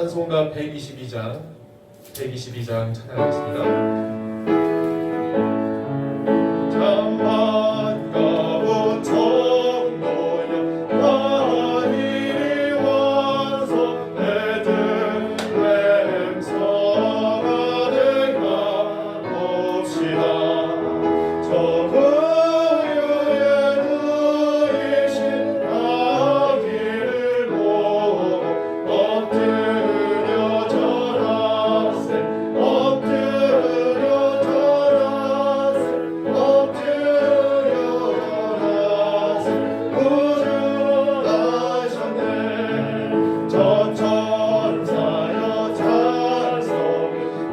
찬송가 122장 찬양하겠습니다. 참 반가운 성도여 만일이 와서 베들레헴 성 안에 가봅시다. 저 그유에 누이신 아기를 보고 엎드려 절하세 엎드려 절하세 엎드려 절하세 구주하셨네. 저 천사여 찬송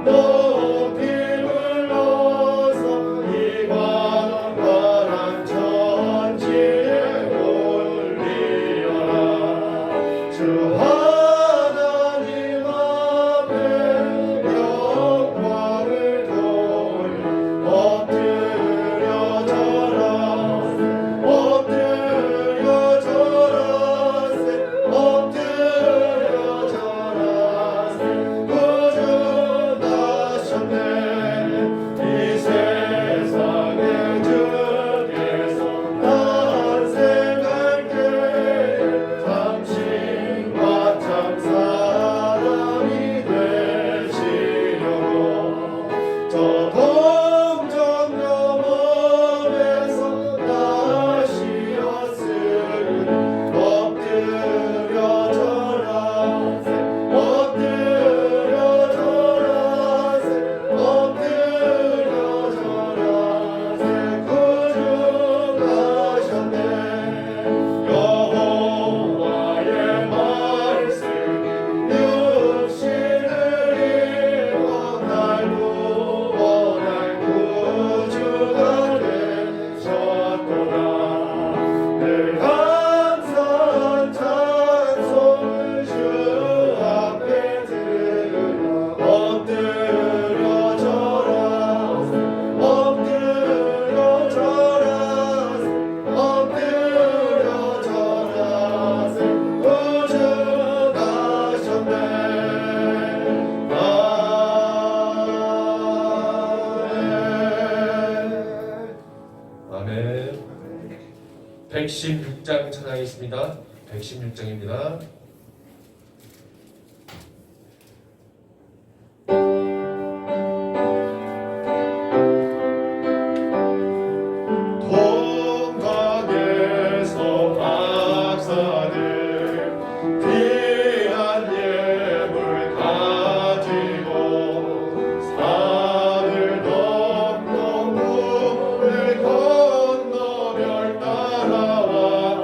높이 불러서 이 광활한 천지에 올리어라. 주 하나님 앞에 영광을 돌려 엎드려 절하세 엎드려 절하세 엎드려 절하세 구주나셨네. 이 세상의 주께서 탄생할 때에 참신과 참 사람이 되시려고 저 동정 너머에서 나시었으니 엎드려 절하세 엎드려 절하세 엎드려 절하세 구주가셨네. 여호와의 말씀이 육신을 입어 날 구원할 구주가 되셨도다. 늘 항상 찬송을 주 앞에 들으며 엎드려 절하세 엎드려 절하세 엎드려 절하세 구주가셨네. 아멘. 116장 찬양하겠습니다. 116장입니다. 동강에서 박사들 귀한 예물 가지고 산을 넘고 물을 건너 별 따라왔도다.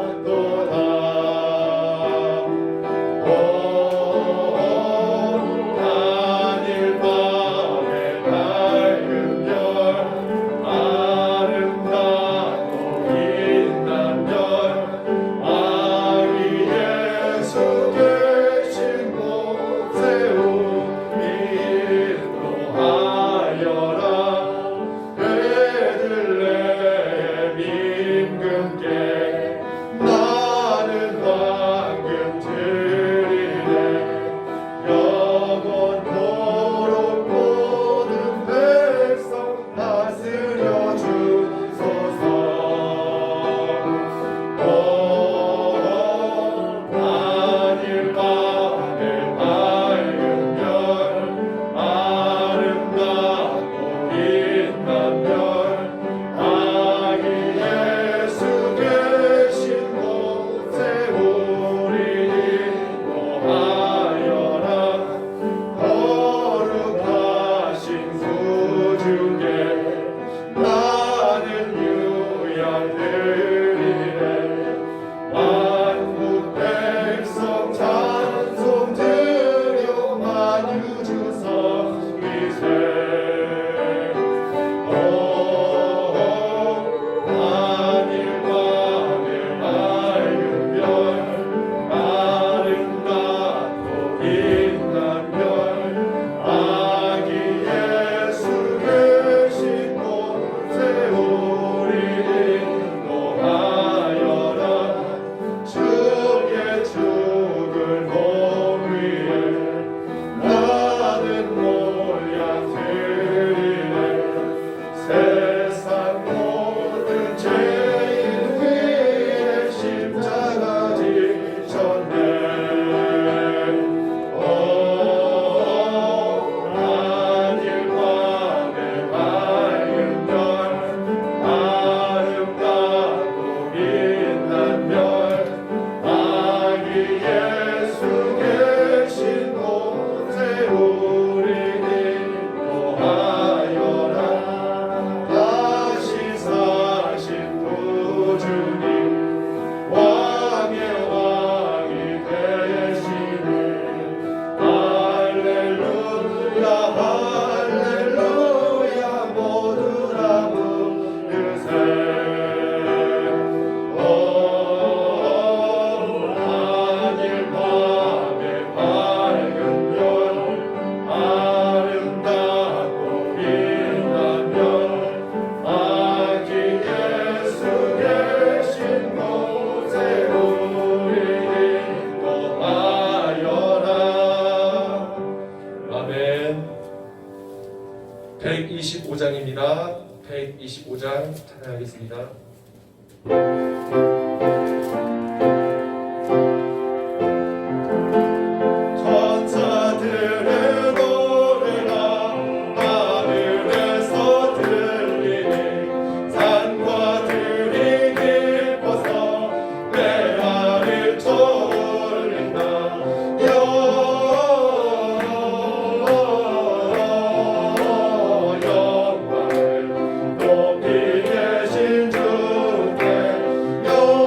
125장입니다. 125장 찬양하겠습니다. 천사들의 노래가 하늘에서 들리니 산과 들이 깊어서 메아리 쫄린다. 영광을 높이 계신 주께 영광을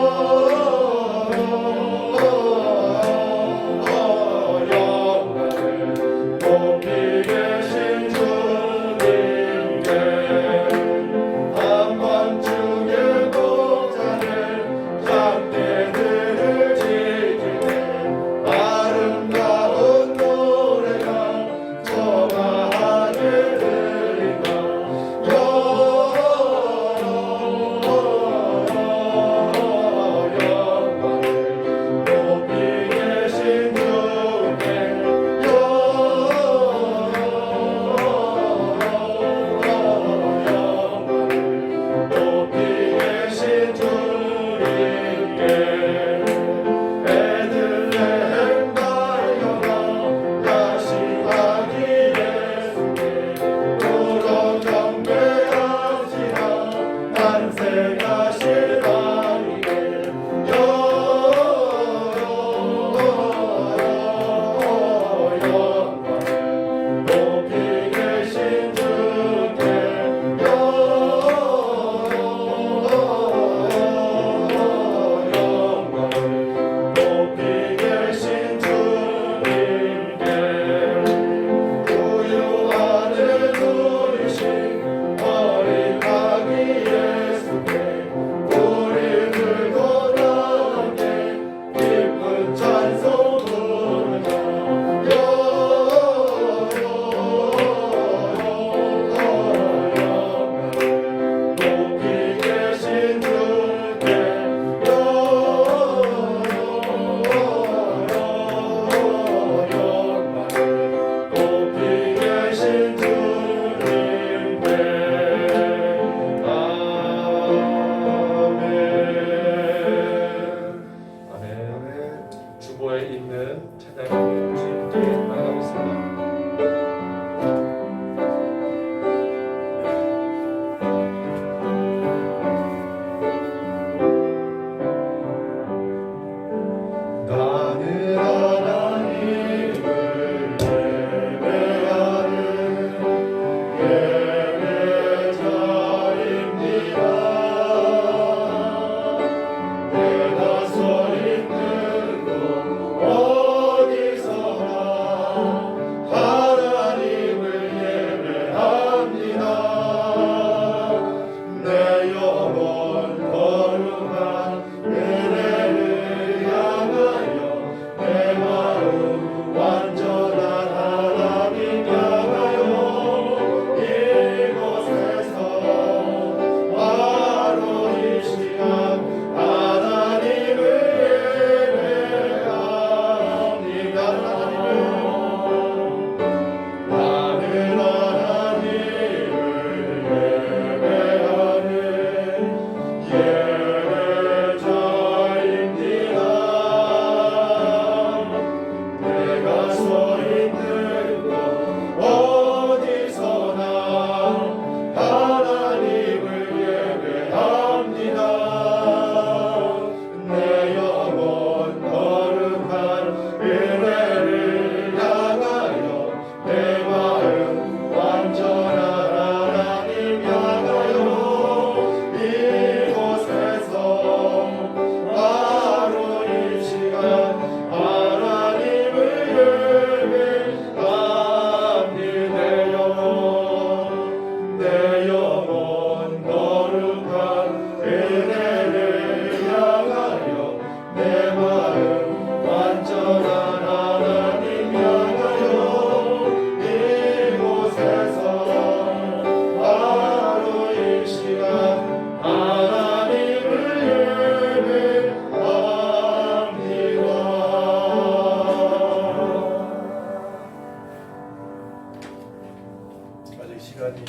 시간이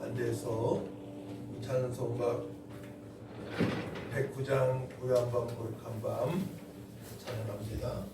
안 돼서 찬송가 109장 고요한 밤 거룩한 밤 찬양합니다.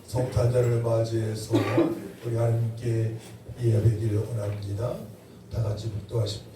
성탄절을 맞이해서 우리 하나님께 예배드리려 원합니다. 다 같이 묵도하십니다.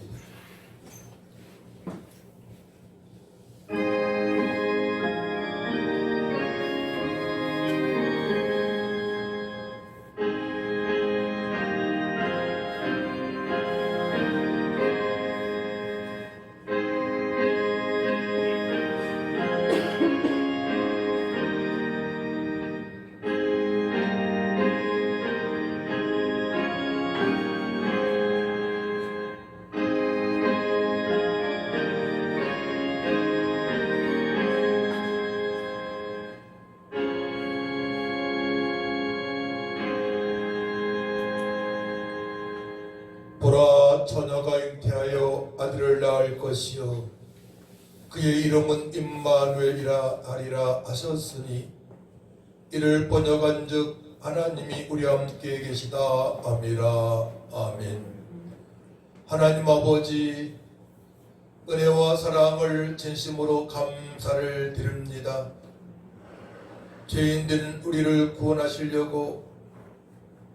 보라, 처녀가 잉태하여 아들을 낳을 것이요 그의 이름은 임마누엘이라 하리라 하셨으니 이를 번역한즉 하나님이 우리 함께 계시다 아미라. 아멘. 하나님 아버지, 은혜와 사랑을 진심으로 감사를 드립니다. 죄인된 우리를 구원하시려고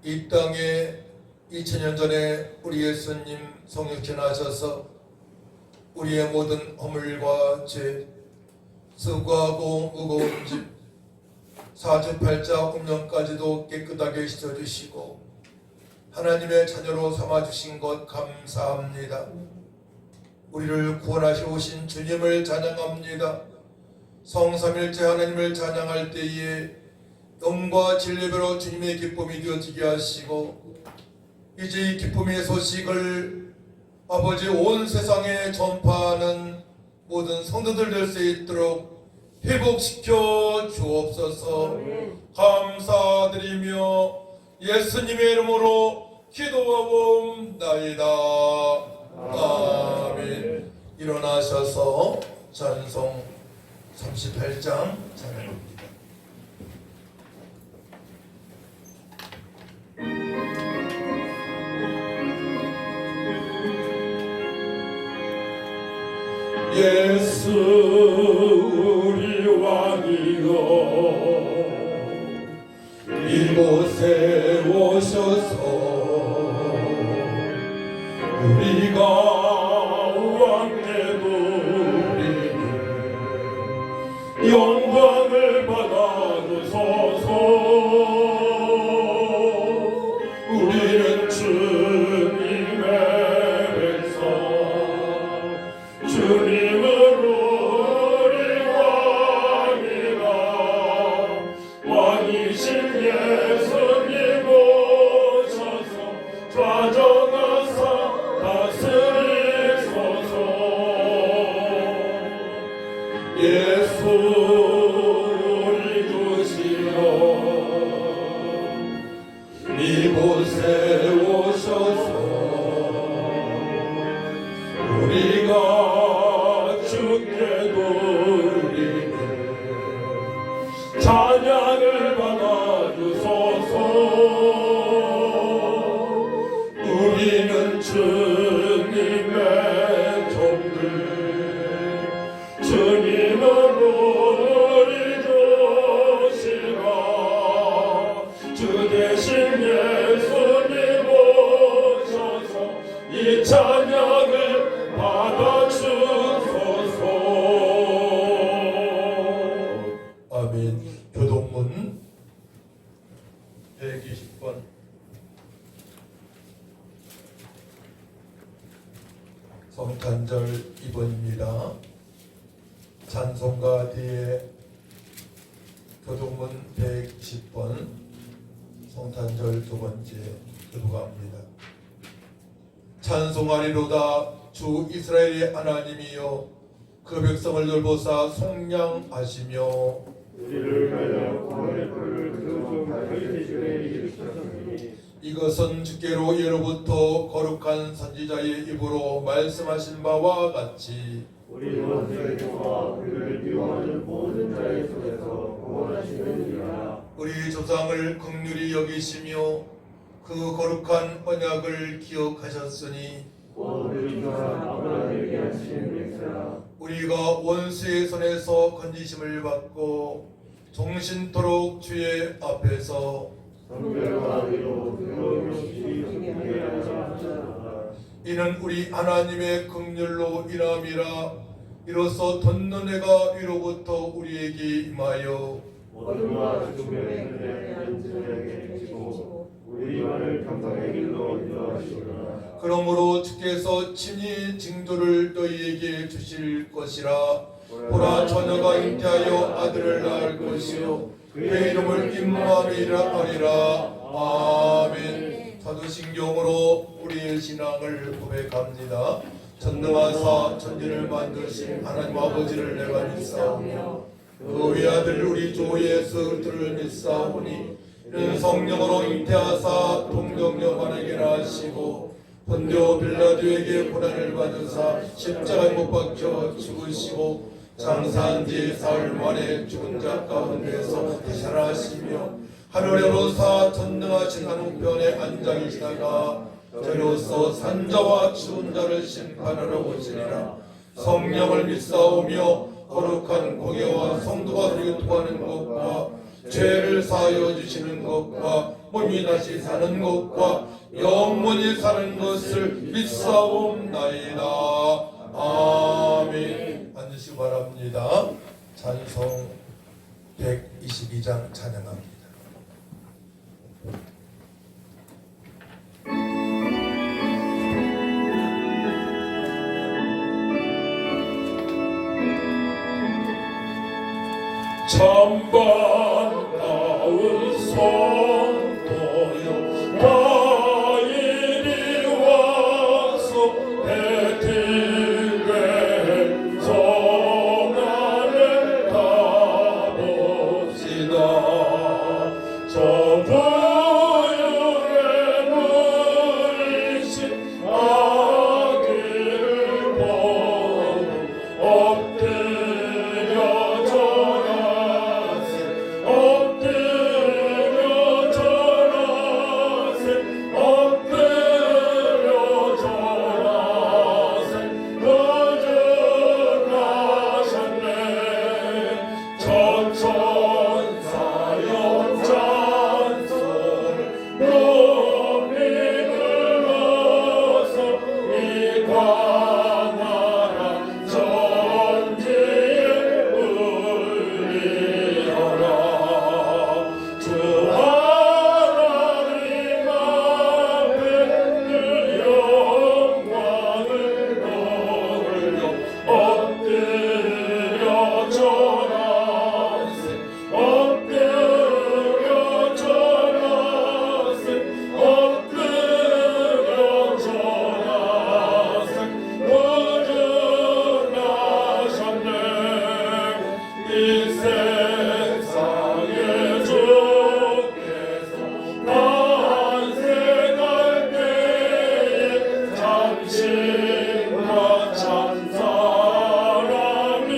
이 땅에 2000년 전에 우리 예수님 성육신하셔서 우리의 모든 허물과 죄, 수고하고 무거운 짐, 사주팔자 운명까지도 깨끗하게 씻어주시고 하나님의 자녀로 삼아주신 것 감사합니다. 우리를 구원하시러 오신 주님을 찬양합니다. 성삼일체 하나님을 찬양할 때에 영과 진리배로 주님의 기쁨이 되어지게 하시고 이제 이 기쁨의 소식을 아버지 온 세상에 전파하는 모든 성도들 될 수 있도록 회복시켜 주옵소서. 감사드리며 예수님의 이름으로 기도하옵나이다. 아멘. 일어나셔서 찬송 38장 찬양합니다. 예수 우리 왕이여 이곳에 오셔서 우리가 왕께 누리는 영광을 받아주소서. 우리는 주님의 백성 주님으로 우리 왕이라 왕이신 예수님 오셔서 좌정하사 다스리소서. 예수 우리 주시여 이곳에 오셔서 우리가 주께 드리는 찬양을 받아주소서. 우리는 주님의 종들 주님으로 우리 주시라. 주 대신 예수님 오셔서 이 찬양을 받아주소서. 아멘. 교동문 120번. 성탄절 2번입니다. 찬송가 뒤에 교동문 120번 성탄절 두 번째 교도가입니다. 찬송하리로다 주 이스라엘의 하나님이여 그 백성을 돌보사 속량하시며 우리를 하여 구원의 불을 그중 다윗의 일으키셨으니 이것은 주께로 예로부터 거룩한 선지자의 입으로 말씀하신 바와 같이 우리 원수의 조와 우리를 미워하는 모든 자의 손에서 구원하시느니라. 우리 조상을 긍휼히 여기시며 그 거룩한 언약을 기억하셨으니 곧 우리 조상 아브라함에게 하신 맹세라. 우리가 원수의 손에서 건지심을 받고 종신토록 주의 앞에서 성결과 의로 그로 없이 승리하자 하셨다. 이는 우리 하나님의 긍휼로 인함이라. 이로써 덧는 해가 위로부터 우리에게 임하여 어둠과 죽음의 그늘에 앉은 자에게 비치고 우리만을 평생의 길로 인도하시리라. 그러므로 주께서 친히 징조를 너희에게 주실 것이라. 보라 처녀가 잉태하여 아들을 낳을 것이요 그의 이름을 임마누엘이라 하리라. 아멘. 사도신경으로 우리의 신앙을 고백합니다. 전능하사 천지를 만드신 하나님 아버지를 내가 믿사오며 그 외아들 우리 주 예수 그리스도를 믿사오니 이는 성령으로 잉태하사 동정녀 마리아에게나 하시고 본디오 빌라도에게 고난을 받으사 십자가에 못 박혀 죽으시고 장사한 지 사흘 만에 죽은 자 가운데서 되살아나시며 하늘에 오르사 전능하신 하늘편에 앉아 계시다가 저로서 산자와 죽은 자를 심판하러 오시리라. 성령을 믿사오며 거룩한 공예와 성도가 교통하는 것과 죄를 사하여 주시는 것과 몸이 다시 사는 것과 영원히 사는 것을 믿사옵나이다. 아멘. 앉으시기 바랍니다. 찬송 122장 찬양합니다. 참반가운 성도여 다 이리 와서 베들레헴 성 안에 가봅시다. 저 부유에 누이신 아기를 보고 엎드려 절하세 엎드려 절하세 엎드려 절하세 거듭나셨네. 천천사역 찬송을 높이 불러서 이 광활한 전지에 울리어라. 주 하나님 앞에 그 영광을 돌려 엎드려 절하세 엎드려 절하세 엎드려 절하세 거듭나셨네. 이 세상의 주께서 탄생할 때에 잠시만 참 사람이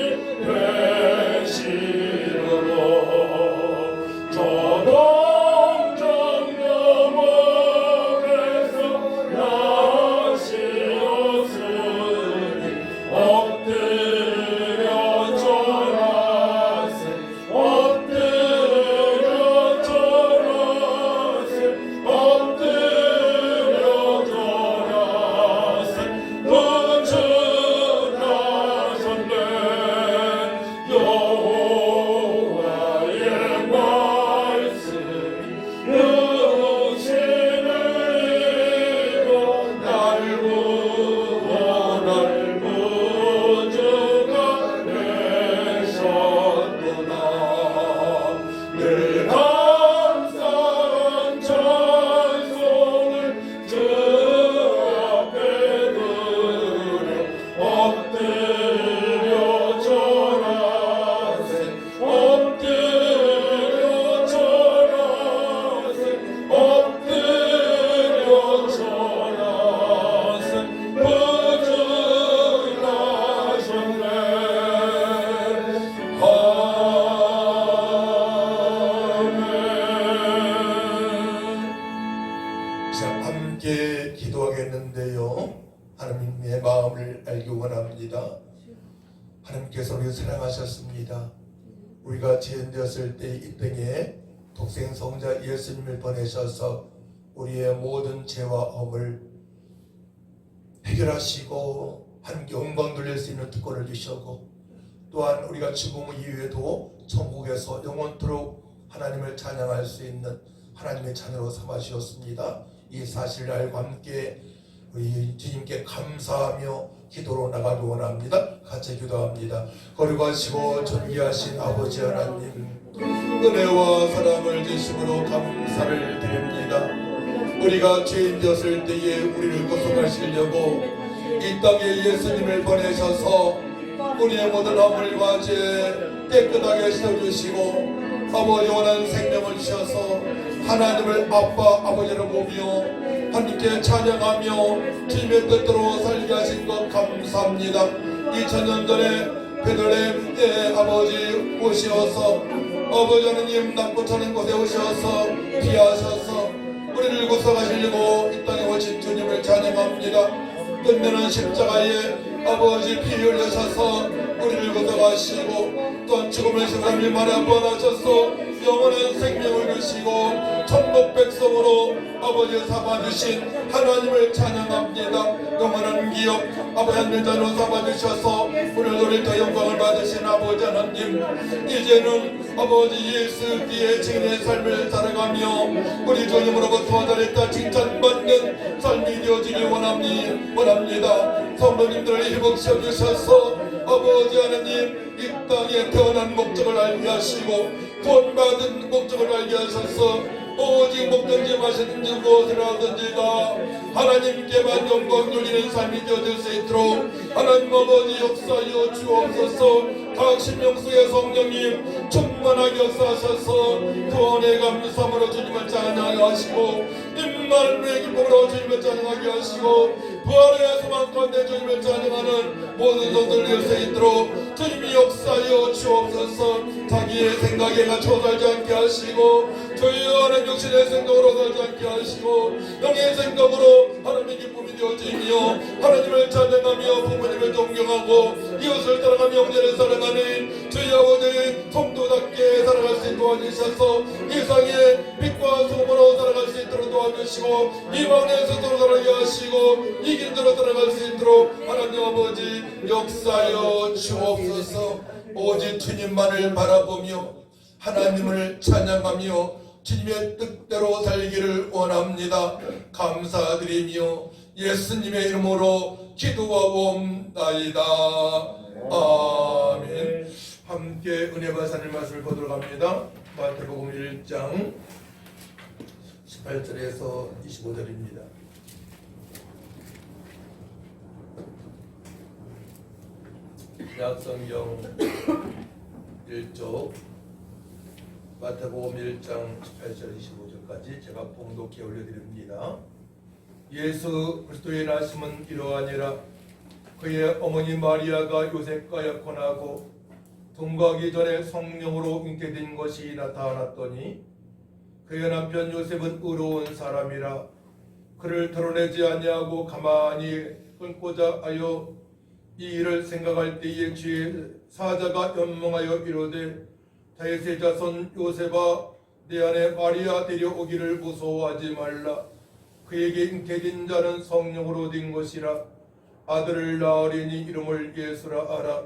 되시려고 저 동정 너머에서 나시었으니 엎드려 절하세 엎드려 절하세 엎드려 절하세 거듭나셨네. 여호와의 말씀이 육신을 입어 날 구원할 구주가 되셨구나. 늘 감사한 찬송을 주 앞에 드려 엎드려 절하세 엎드려 절하세 엎드려 절하세 거듭나셨네. 아멘. 자, 함께 기도하겠는데요. 하나님의 마음을 알기 원합니다. 하나님께서 우리를 사랑하셨습니다. 우리가 죄인되었을 때 이 땅에 독생 성자 예수님을 보내셔서 우리의 모든 죄와 엄을 해결하시고 하나님께 영광 돌릴 수 있는 특권을 주셨고, 또한 우리가 죽음 이후에도 천국에서 영원토록 하나님을 찬양할 수 있는 하나님의 자녀로 삼아주셨습니다. 이 사실을 알고 함께 우리 주님께 감사하며 기도로 나가기 원합니다. 같이 기도합니다. 거룩하시고 존귀하신 아버지 하나님, 은혜와 사랑을 주심으로 감사를 드립니다. 우리가 죄인 되었을 때에 우리를 구속하시려고 이 땅에 예수님을 보내셔서 우리의 모든 허물과 죄 깨끗하게 씻어주시고 아버지 원한 생명을 주셔서 하나님을 아빠 아버지로 보며 하나님께 찬양하며 주님의 뜻대로 살게 하신 것 감사합니다. 2000년 전에 베들레헴에 아버지 오셔서 아버지 하나님 낮고 차는 곳에 오셔서 피하셔서 우리를 구속하시려고 이 땅에 오신 주님을 찬양합니다. 끝내는 십자가에 아버지 피 흘리셔서 우리를 구속하시고 또 죽음의 시간을 만에 부활하셔서 영원한 생명을 주시고 천국 백성으로 아버지 삼아주신 하나님을 찬양합니다. 영원한 기업 아버지 하늘 자로 삼아주셔서 오늘도 더 영광을 받으신 아버지 하나님, 이제는 아버지 예수 뒤에 증인의 삶을 살아가며 우리 주님으로부터 잘했다 칭찬받는 삶이 되어지길 원합니다. 성도님들을 회복시켜 주셔서 아버지 하나님 이 땅에 태어난 목적을 알게 하시고 구원받은 목적을 알게 하셔서 오직 먹든지 마시든지 무엇을 하든지 다 하나님께만 영광 돌리는 삶이 되어질 수 있도록 하나님 아버지 역사하여 주옵소서. 각 신명수의 성령님 충만하게 역사하셔서 구원의 감사함으로 주님을 찬양하시고 임마누엘의 기쁨으로 주님을 찬양하게 하시고 부활의 소망 가운데 주님을 찬양하는 모든 성도들 될 수 있도록 주님이 역사하여 주옵소서. 자기의 생각에 맞춰 살지 않게 하시고 저희와는 육신의 생각으로 살지 않게 하시고 영의 생각으로 하나님의 기쁨이 되어지며 하나님을 찬양하며 부모님을 존경하고 이웃을 사랑하며 형제를 사랑하는 저희 아버지 성도답게 살아갈 수 있도록 도와주셔서 이 세상에 빛과 소금으로 살아갈 수 있도록 도와주시고 이 마음의 스스로 살아가게 하시고 이 길대로 살아갈 수 있도록 하나님 아버지 역사하여 주옵소서. 오직 주님만을 바라보며 하나님을 찬양하며 주님의 뜻대로 살기를 원합니다. 감사드리며 예수님의 이름으로 기도하옵나이다. 아멘. 함께 은혜 받으실 말씀을 보도록 합니다. 마태복음 1장 18절에서 25절입니다. 약성경 1쪽 마태복음 1장 18절 25절까지 제가 봉독해 올려드립니다. 예수 그리스도의 나심은 이러하니라. 그의 어머니 마리아가 요셉과 약혼하고 동거하기 전에 성령으로 잉태된 것이 나타났더니 그의 남편 요셉은 의로운 사람이라. 그를 드러내지 아니하고 가만히 끊고자 하여 이 일을 생각할 때에 주의 사자가 연명하여 이르되 다윗의 자손 요셉아 내 아내 마리아 데려오기를 무서워하지 말라. 그에게 잉태된 자는 성령으로 된 것이라. 아들을 낳으리니 이름을 예수라 하라.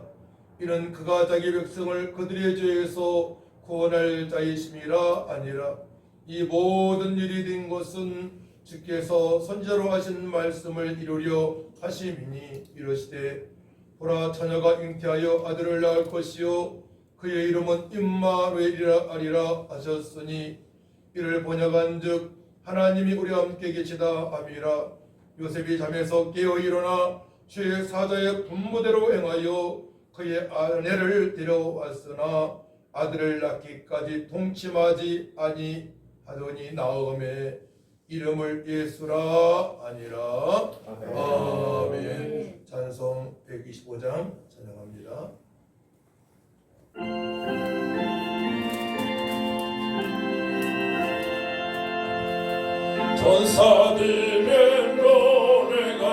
이는 그가 자기 백성을 그들의 죄에서 구원할 자이심이라 아니라. 이 모든 일이 된 것은 주께서 선지자로 하신 말씀을 이루려 하심이니 이르시되 보라 처녀가 잉태하여 아들을 낳을 것이요 그의 이름은 임마누엘이라 하리라 하셨으니 이를 번역한즉 하나님이 우리와 함께 계시다 함이라. 요셉이 잠에서 깨어 일어나 주의 사자의 분부대로 행하여 그의 아내를 데려왔으나 아들을 낳기까지 동침하지 아니하더니 나음에 이름을 예수라 아니라. 아멘. 찬송 125장 찬양합니다. 천사들의 노래가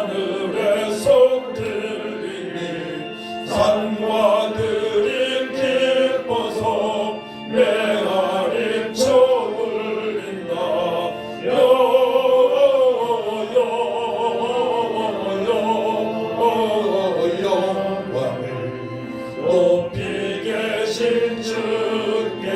하늘에서 들리니 산과 들이 기뻐서 메아리쳐 울린다. 영광을 높이 계신 주께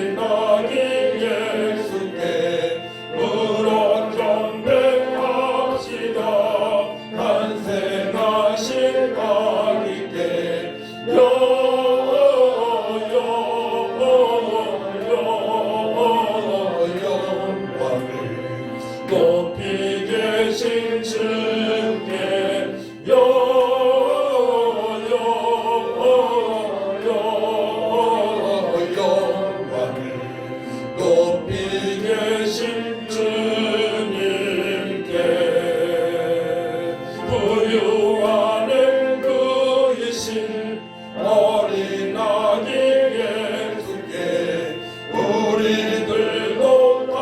어린아기 예수께 무릎 경배합시다. 탄생하신 아기께 영광을 높이 계신 주께 영광을 높이 계신 주님께 부유하는 그이신 어린아기 예수께 우리들도 다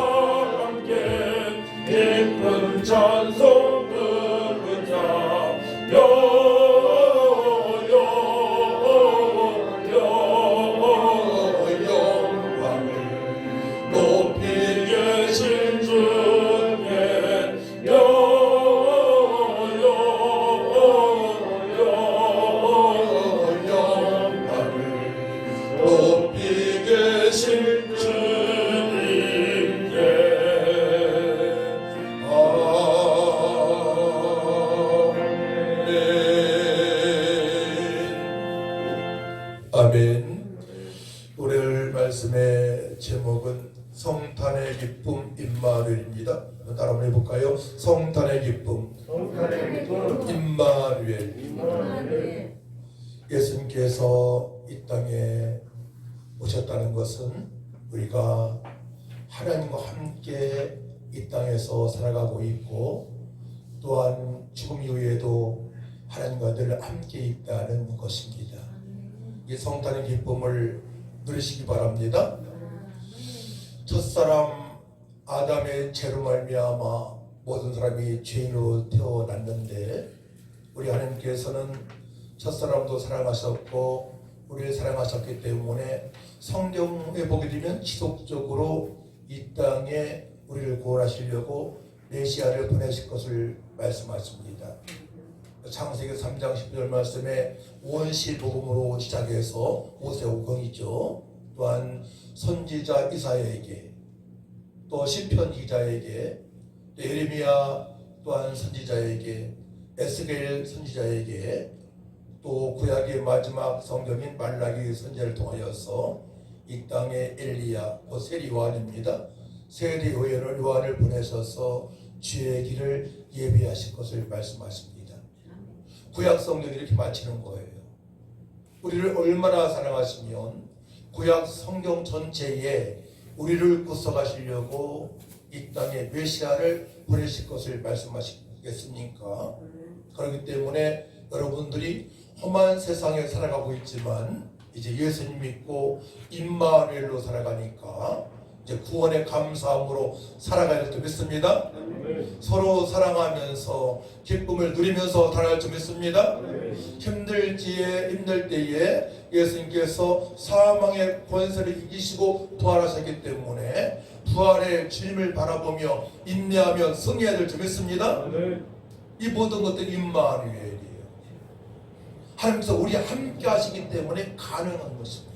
함께 기쁜 찬송 부르자. 영광을 높이 계신 주께 영광을 높이 계신 주님께 아멘. 오늘 말씀의 제목은 성탄의 기쁨 임마누엘입니다. 따라 한번 해볼까요? 성탄의 기쁨 성탄의 기쁨 임마누엘. 임마누엘. 예수님께서 이 땅에 오셨다는 것은 우리가 하나님과 함께 이 땅에서 살아가고 있고 또한 죽음 이후에도 하나님과 늘 함께 있다는 것입니다. 이 성탄의 기쁨을 누리시기 바랍니다. 첫사람 아담의 죄로 말미암아 모든 사람이 죄인으로 태어났는데 우리 하나님께서는 첫사람도 사랑하셨고 우리를 사랑하셨기 때문에 성경에 보게 되면 지속적으로 이 땅에 우리를 구원하시려고 메시아를 보내실 것을 말씀하십니다. 창세기 3장 10절 말씀에 원시복음으로 시작해서 모세오경이죠. 또한 선지자 이사야에게 또 시편 기자에게 예레미야 또한 선지자에게 에스겔 선지자에게 또 구약의 마지막 성경인 말라기 선지자를 통하여서 이 땅에 엘리야 세리 요한입니다. 세리 요한을 보내셔서 주의 길을 예비하실 것을 말씀하십니다. 구약 성경이 이렇게 마치는 거예요. 우리를 얼마나 사랑하시면 구약 성경 전체에 우리를 구속하시려고 이 땅에 메시아를 보내실 것을 말씀하시겠습니까? 그렇기 때문에 여러분들이 험한 세상에 살아가고 있지만 이제 예수님 믿고 임마누엘로 살아가니까 이제 구원의 감사함으로 살아가야 될 줄 믿습니다. 서로 사랑하면서 기쁨을 누리면서 살아갈 줄 믿습니다. 힘들 때에 예수님께서 사망의 권세를 이기시고 부활하셨기 때문에 부활의 주님을 바라보며 인내하며 승리해야 될 줄 믿습니다. 이 모든 것들이 임마누엘이에요. 하나님께서 우리 함께 하시기 때문에 가능한 것입니다.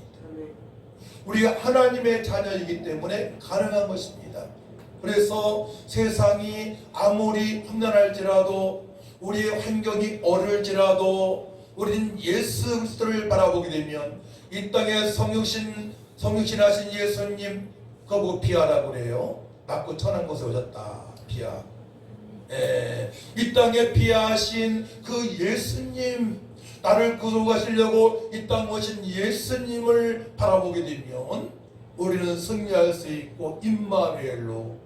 우리가 하나님의 자녀이기 때문에 가능한 것입니다. 그래서 세상이 아무리 험난할지라도 우리의 환경이 어려울지라도 우리는 예수 그리스도를 바라보게 되면 이 땅에 성육신하신 예수님 그거 보고 비하라고 그래요. 낮고 천한 곳에 오셨다. 비하. 이 땅에 비하신 그 예수님, 나를 구속하시려고 이 땅 오신 예수님을 바라보게 되면 우리는 승리할 수 있고 임마누엘로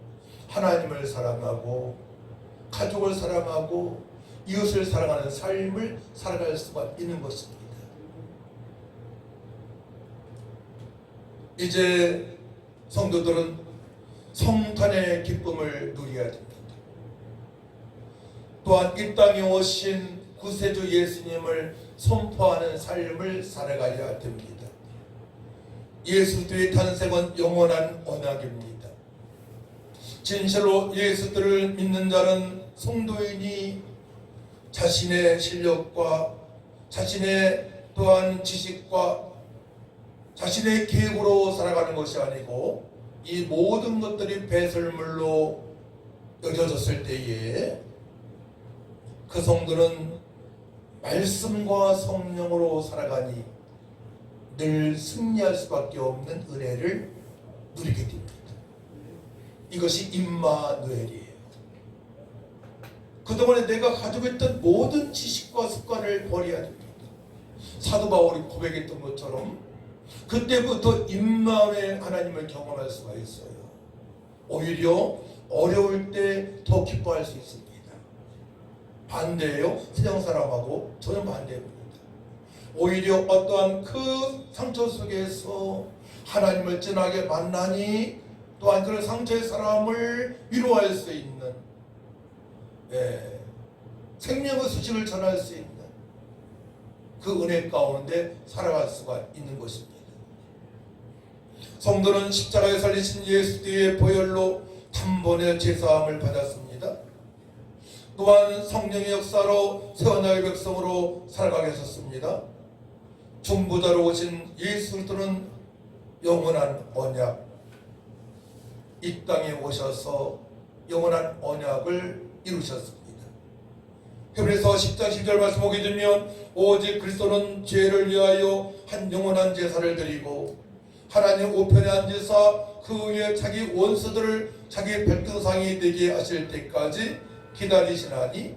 하나님을 사랑하고 가족을 사랑하고 이웃을 사랑하는 삶을 살아갈 수가 있는 것입니다. 이제 성도들은 성탄의 기쁨을 누려야 됩니다. 또한 이 땅에 오신 구세주 예수님을 선포하는 삶을 살아가야 됩니다. 예수의 탄생은 영원한 언약입니다. 진실로 예수들을 믿는 자는 성도인이 자신의 실력과 자신의 또한 지식과 자신의 계획으로 살아가는 것이 아니고 이 모든 것들이 배설물로 여겨졌을 때에 그 성도는 말씀과 성령으로 살아가니 늘 승리할 수밖에 없는 은혜를 누리게 됩니다. 이것이 임마누엘이에요. 그동안에 내가 가지고 있던 모든 지식과 습관을 버려야 됩니다. 사도 바울이 고백했던 것처럼 그때부터 임마누엘 하나님을 경험할 수가 있어요. 오히려 어려울 때 더 기뻐할 수 있습니다. 반대예요. 세상 사람하고 저는 반대입니다. 오히려 어떠한 그 상처 속에서 하나님을 진하게 만나니 또한 그런 상처의 사람을 위로할 수 있는 생명의 소식을 전할 수 있는 그 은혜 가운데 살아갈 수가 있는 것입니다. 성도는 십자가에 살리신 예수의 보혈로 단번에 제사함을 받았습니다. 또한 성령의 역사로 세원나의 백성으로 살아가게 하셨습니다. 중보자로 오신 예수 그리스도는 영원한 언약, 이 땅에 오셔서 영원한 언약을 이루셨습니다. 히브리서 10장 10절 말씀 보게 되면 오직 그리스도는 죄를 위하여 한 영원한 제사를 드리고 하나님 우편에 앉으사 그 위에 자기 원수들을 자기 백등상이 되게 하실 때까지 기다리시나니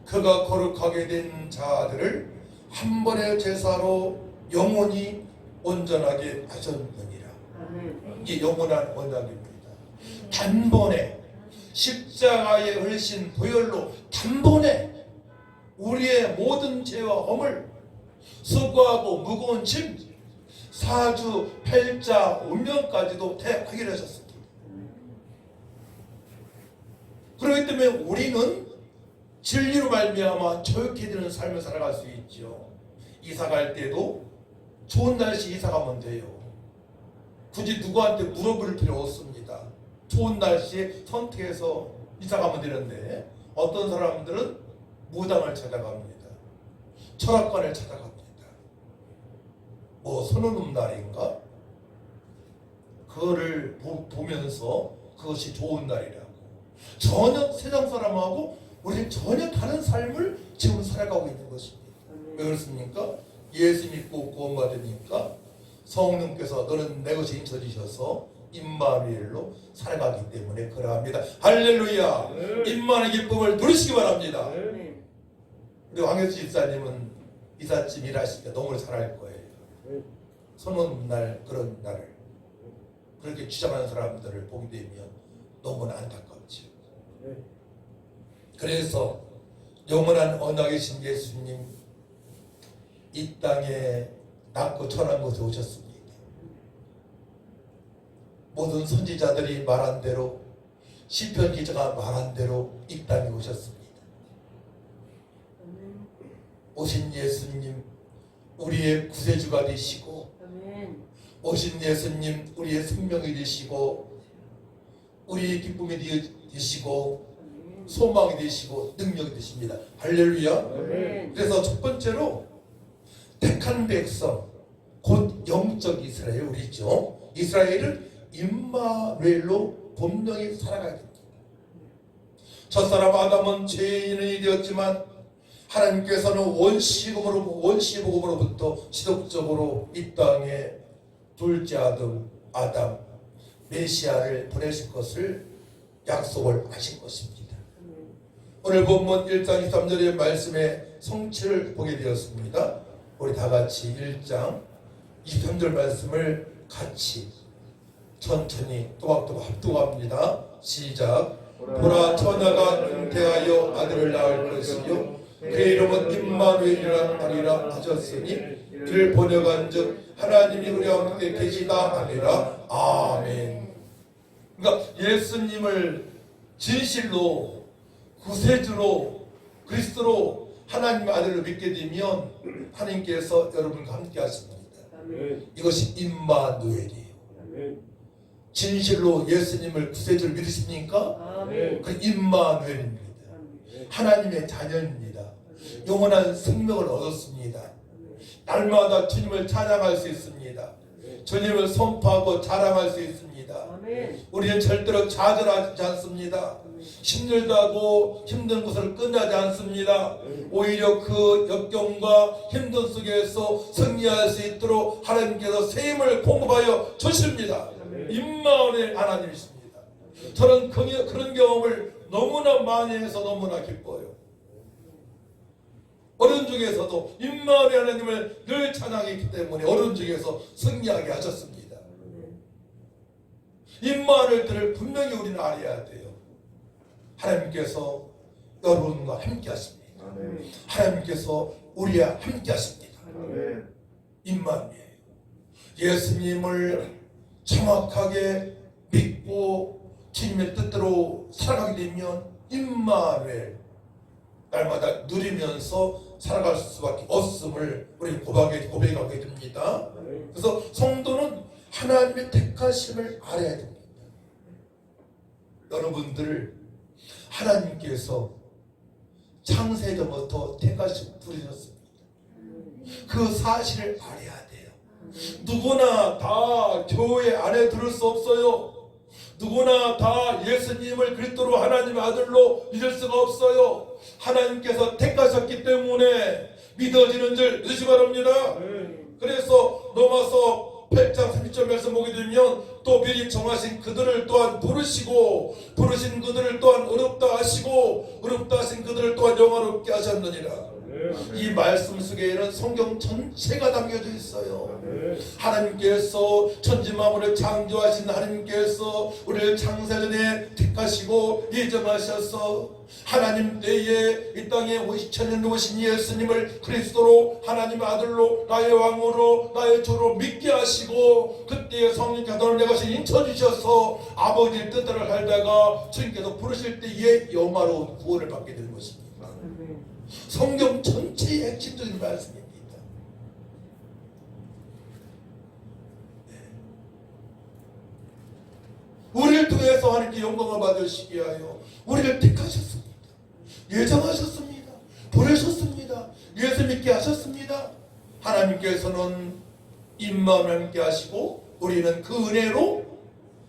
그가 거룩하게 된 자들을 한 번의 제사로 영원히 온전하게 하셨느니라. 이게 영원한 언약입니다. 단번에 십자가의 흘신 보혈로 단번에 우리의 모든 죄와 허물, 수고하고 무거운 짐, 사주, 팔자, 운명까지도 다 해결하셨습니다. 그렇기 때문에 우리는 진리로 말미암아 좋게 되는 삶을 살아갈 수 있죠. 이사 갈 때도 좋은 날씨 이사 가면 돼요. 굳이 누구한테 물어볼 필요 없습니다. 좋은 날씨에 선택해서 이사 가면 되는데 어떤 사람들은 무당을 찾아갑니다. 철학관을 찾아갑니다. 뭐 선언음 날인가? 그거를 보면서 그것이 좋은 날이라고. 전혀 세상 사람하고 우리는 전혀 다른 삶을 지금 살아가고 있는 것입니다. 왜 그렇습니까? 예수 믿고 구원받으니까 성령께서 너는 내 것에 인쳐지셔서 임마누엘로 살아가기 때문에 그러합니다. 할렐루야. 임마누엘 기쁨을 누리시기 바랍니다. 우리 황혜수 집사님은 이삿짐 일하시니까 너무 잘할 거예요. 선언날 그런 날을 그렇게 주장하는 사람들을 보게 되면 너무나 안타깝죠. 그래서 영원한 언약이신 예수님 이 땅에 낳고 천한 곳에 오셨습니다. 모든 선지자들이 말한 대로 시편 기자가 말한 대로 이 땅에 오셨습니다. 오신 예수님 우리의 구세주가 되시고 오신 예수님 우리의 생명이 되시고 우리의 기쁨이 되시고 소망이 되시고 능력이 되십니다. 할렐루야. 그래서 첫 번째로 택한 백성 곧 영적 이스라엘 우리죠. 이스라엘은 임마누엘로 본능이 살아가야 됩니다. 첫사람 아담은 죄인이 되었지만 하나님께서는 원시 복음으로부터 지속적으로 이 땅에 둘째 아담 메시아를 보내실 것을 약속을 하신 것입니다. 오늘 본문 1장 23절의 말씀의 성취를 보게 되었습니다. 우리 다 같이 1장 23절 말씀을 같이 천천히 또박또박 합독합니다. 시작. 보라 처녀가 잉태하여 아들을 낳을 것이요 그의 이름은 임마누엘이라 하리라 하셨으니 그를 번역한즉 하나님이 우리와 함께 계시다 하리라. 아멘. 그러니까 예수님을 진실로 구세주로 그리스도로 하나님의 아들로 믿게 되면 하나님께서 여러분과 함께 하십니다. 이것이 임마누엘이에요. 진실로 예수님을 구세주로 믿으십니까? 그 임마누엘입니다. 하나님의 자녀입니다. 영원한 생명을 얻었습니다. 날마다 주님을 찬양할 수 있습니다. 주님을 선포하고 자랑할 수 있습니다. 아멘. 우리는 절대로 좌절하지 않습니다. 힘들다고 힘든 것을 끝나지 않습니다. 오히려 그 역경과 힘든 속에서 승리할 수 있도록 하나님께서 새 힘을 공급하여 주십니다. 임마누엘 하나님이십니다. 저는 그런 경험을 너무나 많이 해서 너무나 기뻐요. 어려운 중에서도 임마누엘 하나님을 늘 찬양했기 때문에 어려운 중에서 승리하게 하셨습니다. 임마누엘들을 분명히 우리는 알아야 돼요. 하나님께서 여러분과 함께 하십니다. 하나님께서 우리와 함께 하십니다. 임마누엘, 예수님을 정확하게 믿고 주님의 뜻대로 살아가게 되면 임마누엘, 날마다 누리면서 살아갈 수밖에 없음을 우리 고백하게 됩니다. 그래서 성도는 하나님의 택하심을 알아야 됩니다. 여러분들, 하나님께서 창세전부터 택하심 부르셨습니다. 그 사실을 알아야 돼요. 누구나 다 교회 안에 들을 수 없어요. 누구나 다 예수님을 그리스도로 하나님의 아들로 믿을 수가 없어요. 하나님께서 택하셨기 때문에 믿어지는 줄 믿으시기 바랍니다. 그래서 로마서 8장 30절 말씀 보게 되면 또 미리 정하신 그들을 또한 부르시고 부르신 그들을 또한 어렵다 하시고 어렵다 하신 그들을 또한 영화롭게 하셨느니라. 이 말씀 속에는 성경 전체가 담겨져 있어요. 하나님께서 천지만물을 창조하신 하나님께서 우리를 창세전에 택하시고 예정하셔서 하나님 때에 이 땅에 2000년 오신 예수님을 그리스도로 하나님의 아들로 나의 왕으로 나의 주로 믿게 하시고 그때에 성령께서 너를 내 것을 인쳐주셔서 아버지의 뜻대로 살다가 주님께서 부르실 때에 영화로운 구원을 받게 되는 것입니다. 성경 전체의 핵심적인 말씀입니다. 우리를 통해서 하나님께 영광을 받으시게 하여 우리를 택하셨습니다. 예정하셨습니다. 보내셨습니다. 예수 믿게 하셨습니다. 하나님께서는 임마누엘 함께 하시고 우리는 그 은혜로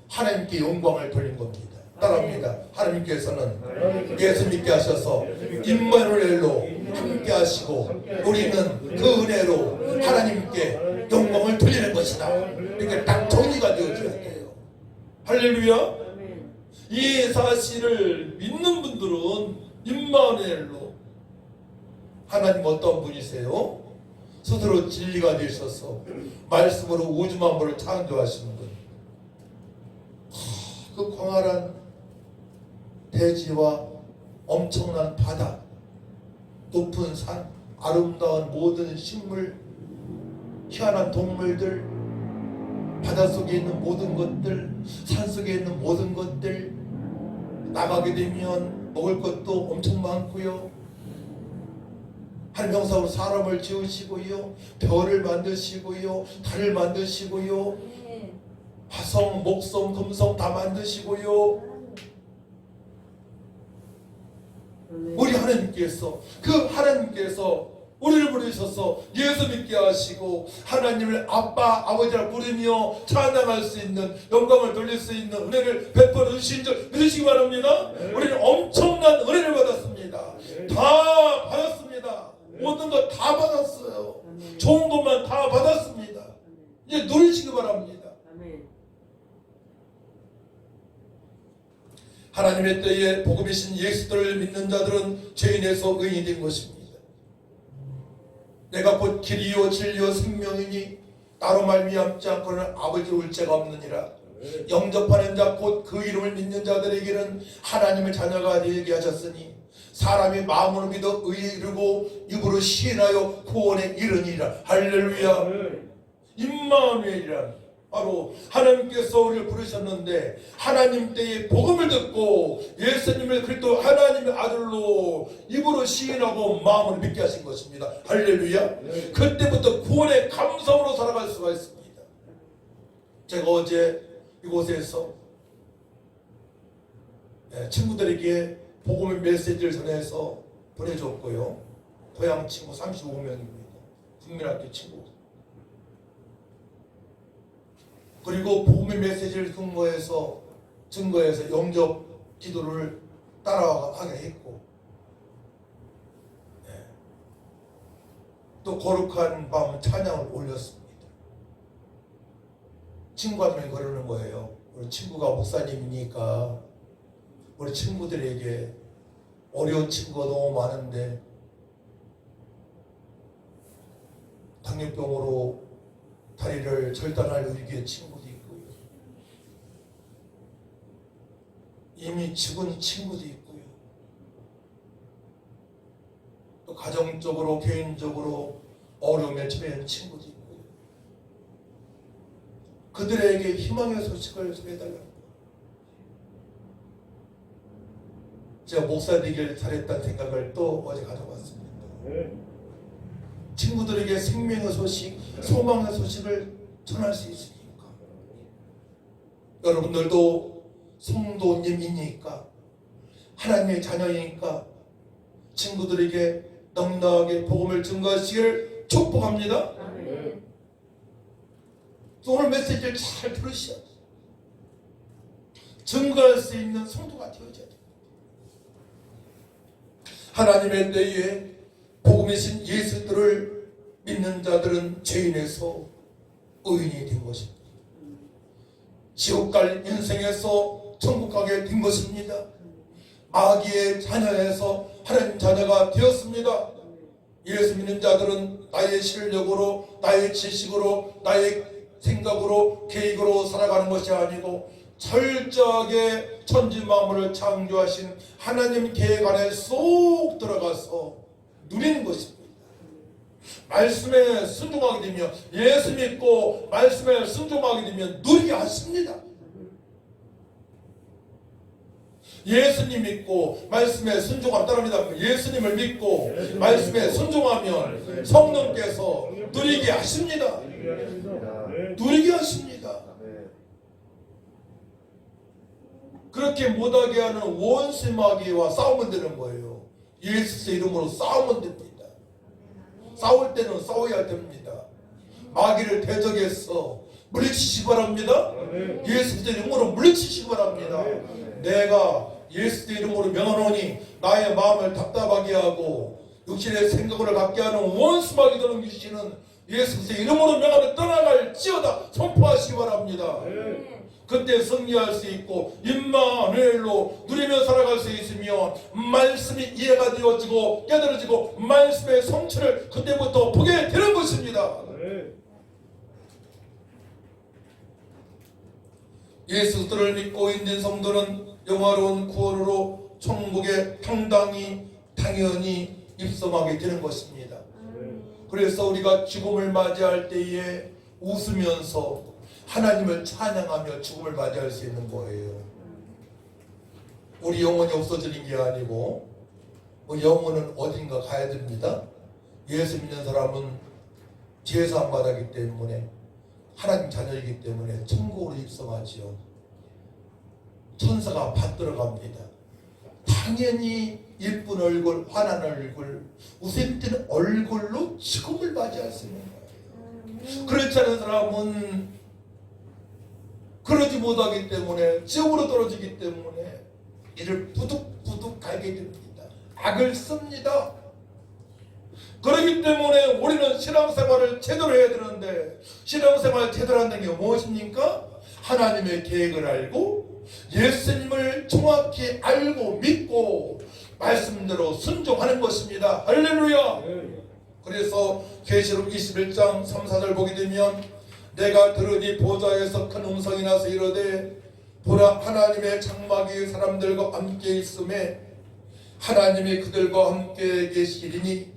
하나님께 영광을 돌린 겁니다. 따라합니다. 하나님께서는 예수 믿게 하셔서 임마누엘로 함께 하시고 우리는 그 은혜로 하나님께 영광을 돌리는 것이다. 이렇게 딱 정리가 되어져야 돼요. 할렐루야. 이 사실을 믿는 분들은 임마누엘로 하나님 어떤 분이세요? 스스로 진리가 되셔서 말씀으로 우주 만물을 창조하시는 분. 그 광활한 대지와 엄청난 바다, 높은 산, 아름다운 모든 식물, 희한한 동물들, 바닷속에 있는 모든 것들, 산속에 있는 모든 것들, 나가게 되면 먹을 것도 엄청 많고요. 하나님 형상으로 사람을 지으시고요, 별을 만드시고요, 달을 만드시고요, 화성, 목성, 금성 다 만드시고요. 우리 하나님께서 그 하나님께서 우리를 부르셔서 예수 믿게 하시고 하나님을 아빠, 아버지라 부르며 찬양할 수 있는 영광을 돌릴 수 있는 은혜를 베풀어 주신 줄 믿으시기 바랍니다. 우리는 엄청난 은혜를 받았습니다. 다 받았습니다. 모든 것 다 받았어요. 좋은 것만 다 받았습니다. 이제 누리시기 바랍니다. 하나님의 때에 복음이신 예수를 믿는 자들은 죄인에서 의인이 된 것입니다. 내가 곧 길이요 진리요 생명이니 나로 말미암지 않고는 아버지를 올 자가 없느니라. 영접하는 자 곧 그 이름을 믿는 자들에게는 하나님의 자녀가 되게 하셨으니 사람이 마음으로 믿어 의에 이르고 입으로 시인하여 구원에 이르니라. 할렐루야. 임마누엘이란 바로 하나님께서 우리를 부르셨는데 하나님 때에 복음을 듣고 예수님을 그리스도 하나님의 아들로 입으로 시인하고 마음으로 믿게 하신 것입니다. 할렐루야. 그때부터 구원의 감성으로 살아갈 수가 있습니다. 제가 어제 이곳에서 친구들에게 복음의 메시지를 전해서 보내줬고요. 고향 친구 35명입니다. 국민학교 친구. 그리고 복음의 메시지를 증거해서 영접 기도를 따라하게 했고, 또 거룩한 밤 찬양을 올렸습니다. 친구한테 그러는 거예요. 우리 친구가 목사님이니까 우리 친구들에게, 어려운 친구가 너무 많은데 당뇨병으로 다리를 절단할 위기의 친구도 있고요, 이미 죽은 친구도 있고요, 또 가정적으로 개인적으로 어려움에 처해있는 친구도 있고요. 그들에게 희망의 소식을 전해달라고. 제가 목사 되길 잘했다는 생각을 또 어제 가져봤습니다. 친구들에게 생명의 소식, 소망의 소식을 전할 수 있으니까. 여러분들도 성도님이니까, 하나님의 자녀이니까 친구들에게 넉넉하게 복음을 증거하시기를 축복합니다. 오늘 메시지를 잘 들으셔야 돼요. 증거할 수 있는 성도가 되어져야 돼요. 하나님의 때에 복음이신 예수들을 믿는 자들은 죄인에서 의인이 된 것입니다. 지옥 갈 인생에서 천국 가게 된 것입니다. 마귀의 자녀에서 하나님 자녀가 되었습니다. 예수 믿는 자들은 나의 실력으로, 나의 지식으로, 나의 생각으로, 계획으로 살아가는 것이 아니고 철저하게 천지만물을 창조하신 하나님 계획 안에 쏙 들어가서 누리는 것입니다. 말씀에 순종하게 되면, 예수 믿고 말씀에 순종하게 되면 누리게 하십니다. 예수님 믿고 말씀에 순종하면 따릅니다. 예수님을 믿고 말씀에 순종하면 성령께서 누리게 하십니다. 누리게 하십니다. 그렇게 못하게 하는 원수 마귀와 싸우면 되는 거예요. 예수 이름으로 싸우면 됩니다. 싸울 때는 싸워야 됩니다. 마귀를 대적해서 물리치시기 바랍니다. 예수 이름으로 물리치시기 바랍니다. 내가 예수 이름으로 명하노니 나의 마음을 답답하게 하고 육신의 생각을 갖게 하는 원수 마귀들은 귀신은 예수 이름으로 명하며 떠나갈지어다 선포하시기 바랍니다. 그때 승리할 수 있고 임마누엘로 누리며 살아갈 수 있으며 말씀이 이해가 되어지고 깨달아지고 말씀의 성취를 그때부터 보게 되는 것입니다. 예수들을 믿고 있는 성도는 영화로운 구원으로 천국에 당연히 입성하게 되는 것입니다. 그래서 우리가 죽음을 맞이할 때에 웃으면서 하나님을 찬양하며 죽음을 맞이할 수 있는 거예요. 우리 영혼이 없어지는 게 아니고 우리 영혼은 어딘가 가야 됩니다. 예수 믿는 사람은 제사함 받았기 때문에, 하나님 자녀이기 때문에 천국으로 입성하지요. 천사가 받들어 갑니다. 당연히 예쁜 얼굴, 환한 얼굴, 웃음 띄는 얼굴로 죽음을 맞이할 수 있는 거예요. 그렇지 않은 사람은 그러지 못하기 때문에, 지옥으로 떨어지기 때문에 이를 부득부득 갈게 됩니다. 악을 씁니다. 그렇기 때문에 우리는 신앙생활을 제대로 해야 되는데, 신앙생활을 제대로 한다는 게 무엇입니까? 하나님의 계획을 알고 예수님을 정확히 알고 믿고 말씀대로 순종하는 것입니다. 할렐루야. 그래서 계시록 21장 3, 4절 보게 되면, 내가 들으니 보좌에서 큰 음성이 나서 이르되 보라, 하나님의 장막이 사람들과 함께 있음에 하나님이 그들과 함께 계시리니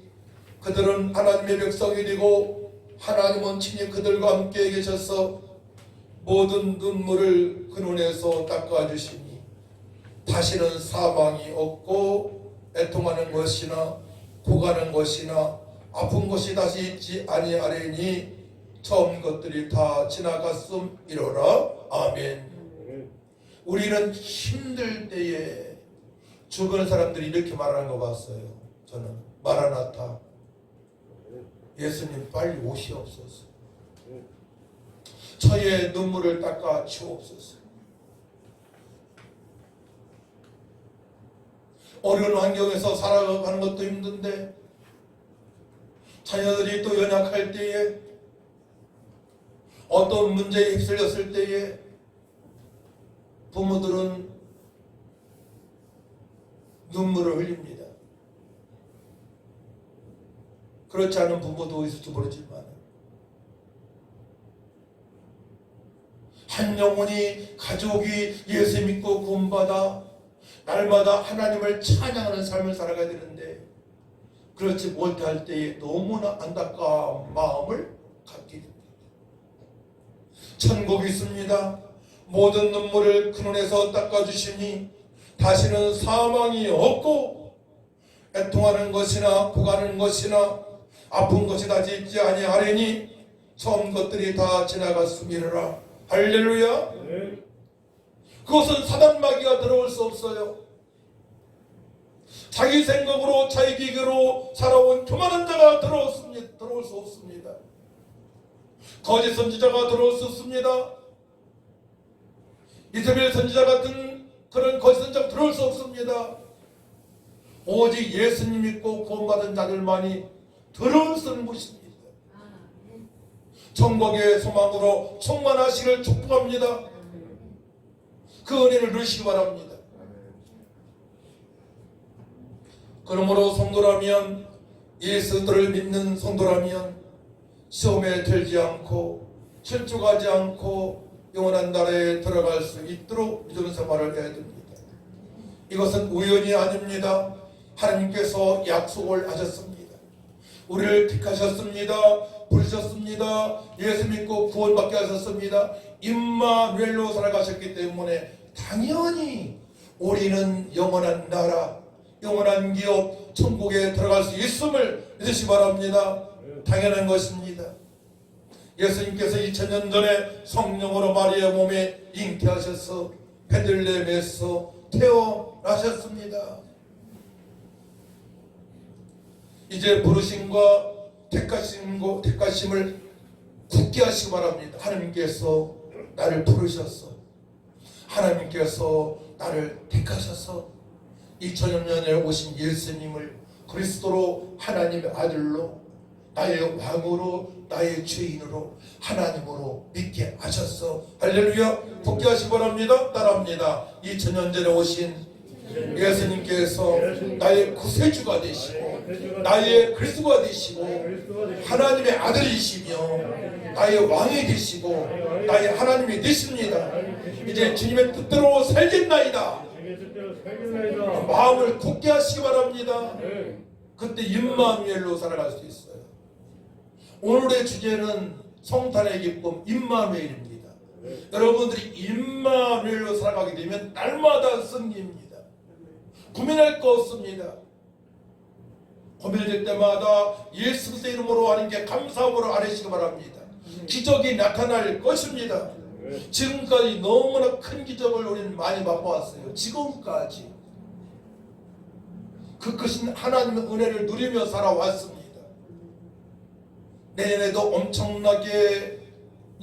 그들은 하나님의 백성이 되고 하나님은 친히 그들과 함께 계셔서 모든 눈물을 그 눈에서 닦아주시니 다시는 사망이 없고 애통하는 것이나 고가는 것이나 아픈 것이 다시 있지 아니하리니 처음 것들이 다 지나갔음이로라. 아멘. 우리는 힘들 때에 주변 사람들이 이렇게 말하는 거 봤어요. 저는 마라나타, 예수님 빨리 오시옵소서. 저의 눈물을 닦아 주옵소서. 어려운 환경에서 살아가는 것도 힘든데 자녀들이 또 연약할 때에 어떤 문제에 휩쓸렸을 때에 부모들은 눈물을 흘립니다. 그렇지 않은 부모도 있을지 모르지만 한 영혼이 가족이 예수 믿고 구원받아 날마다 하나님을 찬양하는 삶을 살아가야 되는데 그렇지 못할 때에 너무나 안타까운 마음을 갖게 됩니다. 천국이 있습니다. 모든 눈물을 그 눈에서 닦아주시니 다시는 사망이 없고 애통하는 것이나 고가는 것이나 아픈 것이 다시 있지 아니하리니 처음 것들이 다 지나갔음이라. 할렐루야. 그것은 사단 마귀가 들어올 수 없어요. 자기 생각으로 자기 기계로 살아온 교만한 자가 들어올 수 없습니다. 거짓 선지자가 들어올 수 없습니다. 이세벨 선지자 같은 그런 거짓 선지자가 들어올 수 없습니다. 오직 예수님 믿고 구원받은 자들만이 들어올 수 있는 곳입니다. 천국의 소망으로 충만하시기를 축복합니다. 그 은혜를 누리시기 바랍니다. 그러므로 성도라면, 예수들을 믿는 성도라면 시험에 들지 않고 실족하지 않고 영원한 나라에 들어갈 수 있도록 믿음 생활을 해야 됩니다. 이것은 우연이 아닙니다. 하나님께서 약속을 하셨습니다. 우리를 택하셨습니다. 부르셨습니다. 예수 믿고 구원받게 하셨습니다. 임마누엘로 살아가셨기 때문에 당연히 우리는 영원한 나라, 영원한 기업, 천국에 들어갈 수 있음을 믿으시기 바랍니다. 당연한 것입니다. 예수님께서 2000년 전에 성령으로 마리아 몸에 잉태하셔서 베들레헴에서 태어나셨습니다. 이제 부르심과 택하심을 굳게 하시기 바랍니다. 하나님께서 나를 부르셨어. 하나님께서 나를 택하셔서 2000년에 오신 예수님을 그리스도로 하나님의 아들로 나의 왕으로 나의 주인으로 하나님으로 믿게 하셨어. 할렐루야. 굳게 하시기 바랍니다. 따라합니다. 2000년 전에 오신 예수님께서 나의 구세주가 되시고 나의 그리스도가 되시고 하나님의 아들이시며 나의 왕이 되시고 나의 하나님이 되십니다. 이제 주님의 뜻대로 살겠나이다. 마음을 굳게 하시기 바랍니다. 그때 임마누엘로 살아갈 수 있어요. 오늘의 주제는 성탄의 기쁨 임마누엘입니다. 여러분들이 임마누엘로 살아가게 되면 날마다 승리입니다. 고민할 거 없습니다. 고민될 때마다 예수 그리스도의 이름으로 하나님께 감사함으로 아뢰시기 바랍니다. 기적이 나타날 것입니다. 지금까지 너무나 큰 기적을 우리는 많이 맛보았어요. 지금까지 그 크신 하나님의 은혜를 누리며 살아왔습니다. 내년에도 엄청나게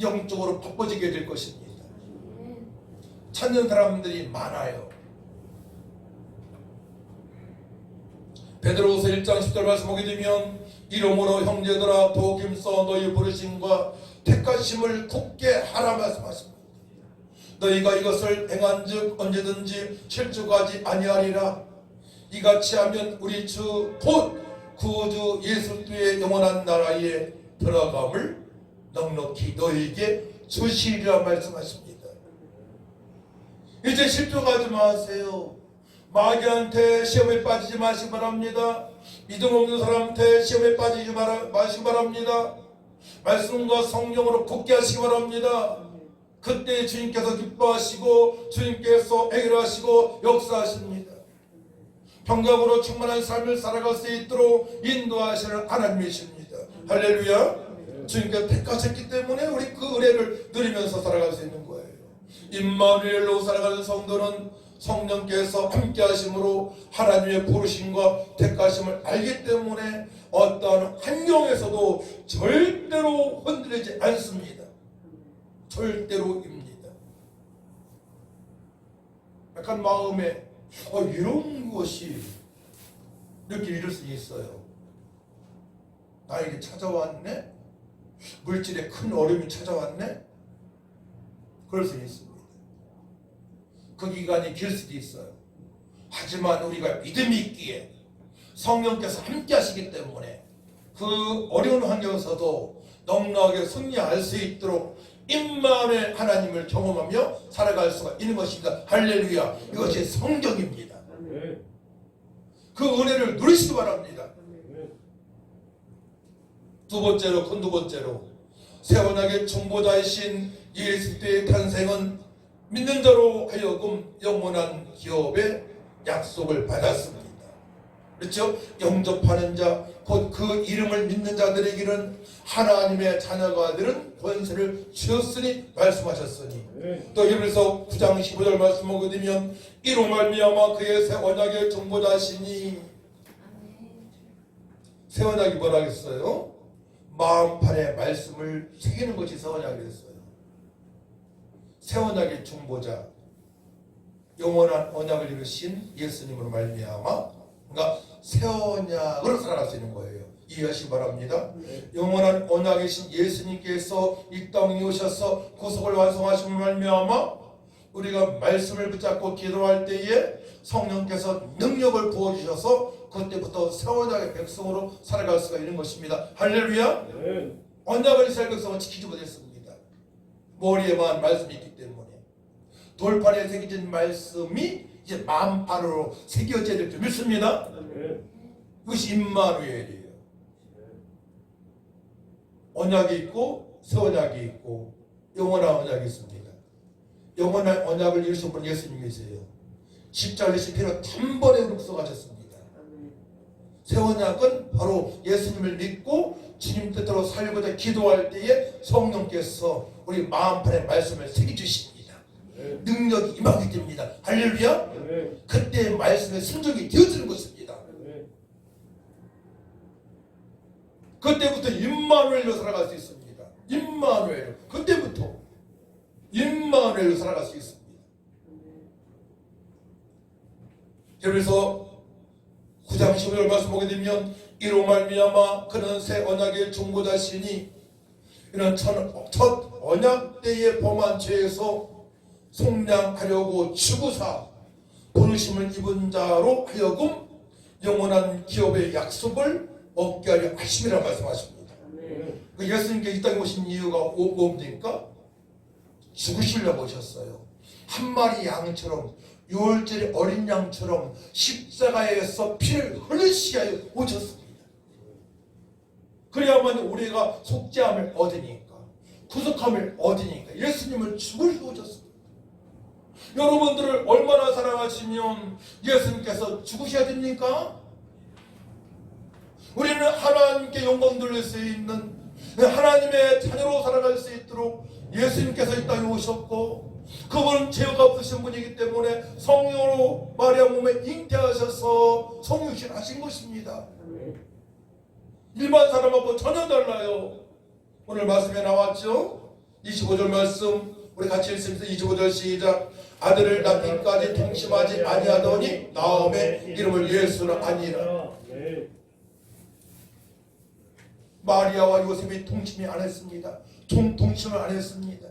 영적으로 바빠지게 될 것입니다. 찾는 사람들이 많아요. 베드로후서 1장 10절 말씀 보게 되면 이러므로 형제들아 더 힘써 너희 부르심과 택하심을 굳게 하라 말씀하십니다. 너희가 이것을 행한즉 언제든지 실족하지 아니하리라. 이같이 하면 우리 주 곧 구주 예수 그리스도의 영원한 나라에 들어감을 넉넉히 너희에게 주시리라 말씀하십니다. 이제 실족하지 마세요. 마귀한테 시험에 빠지지 마시기 바랍니다. 믿음 없는 사람한테 시험에 빠지지 마시기 바랍니다. 말씀과 성령으로 굳게 하시기 바랍니다. 그때 주님께서 기뻐하시고 주님께서 해결하시고 역사하십니다. 평강으로 충만한 삶을 살아갈 수 있도록 인도하시는 하나님이십니다. 할렐루야. 주님께서 택하셨기 때문에 우리 그 은혜를 누리면서 살아갈 수 있는 거예요. 임마누엘로 살아가는 성도는 성령께서 함께 하심으로 하나님의 부르심과 택하심을 알기 때문에 어떠한 환경에서도 절대로 흔들리지 않습니다. 절대로입니다. 약간 마음에 이런 것이 이렇게 이럴 수 있어요. 나에게 찾아왔네? 물질에 큰 어려움이 찾아왔네? 그럴 수 있습니다. 그 기간이 길 수도 있어요. 하지만 우리가 믿음이 있기에 성령께서 함께 하시기 때문에 그 어려운 환경에서도 넉넉하게 승리할 수 있도록 임마누엘 하나님을 경험하며 살아갈 수가 있는 것입니다. 할렐루야. 이것이 성경입니다. 그 은혜를 누리시기 바랍니다. 두 번째로, 큰 두 번째로, 새 언약의 중보자이신 예수 그리스도의 탄생은 믿는 자로 하여금 영원한 기업의 약속을 받았습니다. 그렇죠? 영접하는 자, 곧 그 이름을 믿는 자들에게는 하나님의 자녀가 되는 권세를 주었으니 말씀하셨으니, 또 히브리서 9장 15절 말씀 보게 되면 이로 말미암아 그의 새 언약의 중보자시니, 새 언약이 뭐라 했어요? 마음판에 말씀을 새기는 것이 새 언약이었어요. 새 언약의 중보자, 영원한 언약을 이루신 예수님으로 말미암아, 그러니까 새 언약으로 살아갈 수 있는 거예요. 이해하시기 바랍니다. 영원한 언약이신 예수님께서 이 땅에 오셔서 구속을 완성하심을 말미암아 우리가 말씀을 붙잡고 기도할 때에 성령께서 능력을 부어주셔서 그때부터 새 언약의 백성으로 살아갈 수가 있는 것입니다. 할렐루야. 언약을 이스라엘 백성은 지키지 못했습니다. 머리에만 말씀이 있기 때문에. 돌판에 새겨진 말씀이 이제 마음판으로 새겨져야 될 줄 믿습니다. 이것이 임마누엘이에요. 언약이 있고 새 언약이 있고 영원한 언약이 있습니다. 영원한 언약을 이루신 분은 예수님이세요. 십자가의 피로 단번에 흡수하셨습니다. 새 언약은 바로 예수님을 믿고 주님 뜻대로 살고자 기도할 때에 성령께서 우리 마음판에 말씀을 새겨주십니다. 능력이 임하게 됩니다. 할렐루야. 그때 말씀의 순종이 되어지는 것입니다. 그때부터 임마누엘로 살아갈 수 있습니다. 임마누엘. 그때부터 임마누엘로 살아갈 수 있습니다. 그래서 9장 15절 말씀 보게 되면 이로 말미암아 그는 새 언약의 중보자시니 이는 첫 언약 때의 범한 죄에서 속량하려고 죽으사 부르심을 입은 자로 하여금 영원한 기업의 약속을 얻게 하려 하심이라 말씀하십니다. 예수님께 이 땅에 오신 이유가 뭡니까? 죽으시려고 오셨어요. 한 마리 양처럼, 6월절의 어린 양처럼 십자가에서 피를 흘리시게 하여 오셨습니다. 그래야만 우리가 속죄함을 얻으니까, 구속함을 얻으니까 예수님을 죽으시고 오셨습니다. 여러분들을 얼마나 사랑하시면 예수님께서 죽으셔야 됩니까? 우리는 하나님께 영광 돌릴 수 있는 하나님의 자녀로 살아갈 수 있도록 예수님께서 이 땅에 오셨고, 그분은 죄가 없으신 분이기 때문에 성령으로 마리아 몸에 잉태하셔서 성육신 하신 것입니다. 일반 사람하고 전혀 달라요. 오늘 말씀에 나왔죠? 25절 말씀 우리 같이 읽습니다. 25절 시작. 아들을 낳기까지 동심하지 아니하더니 나음의 이름을 예수는 아니라. 마리아와 요셉이 동침이 안 했습니다. 동침을 안 했습니다.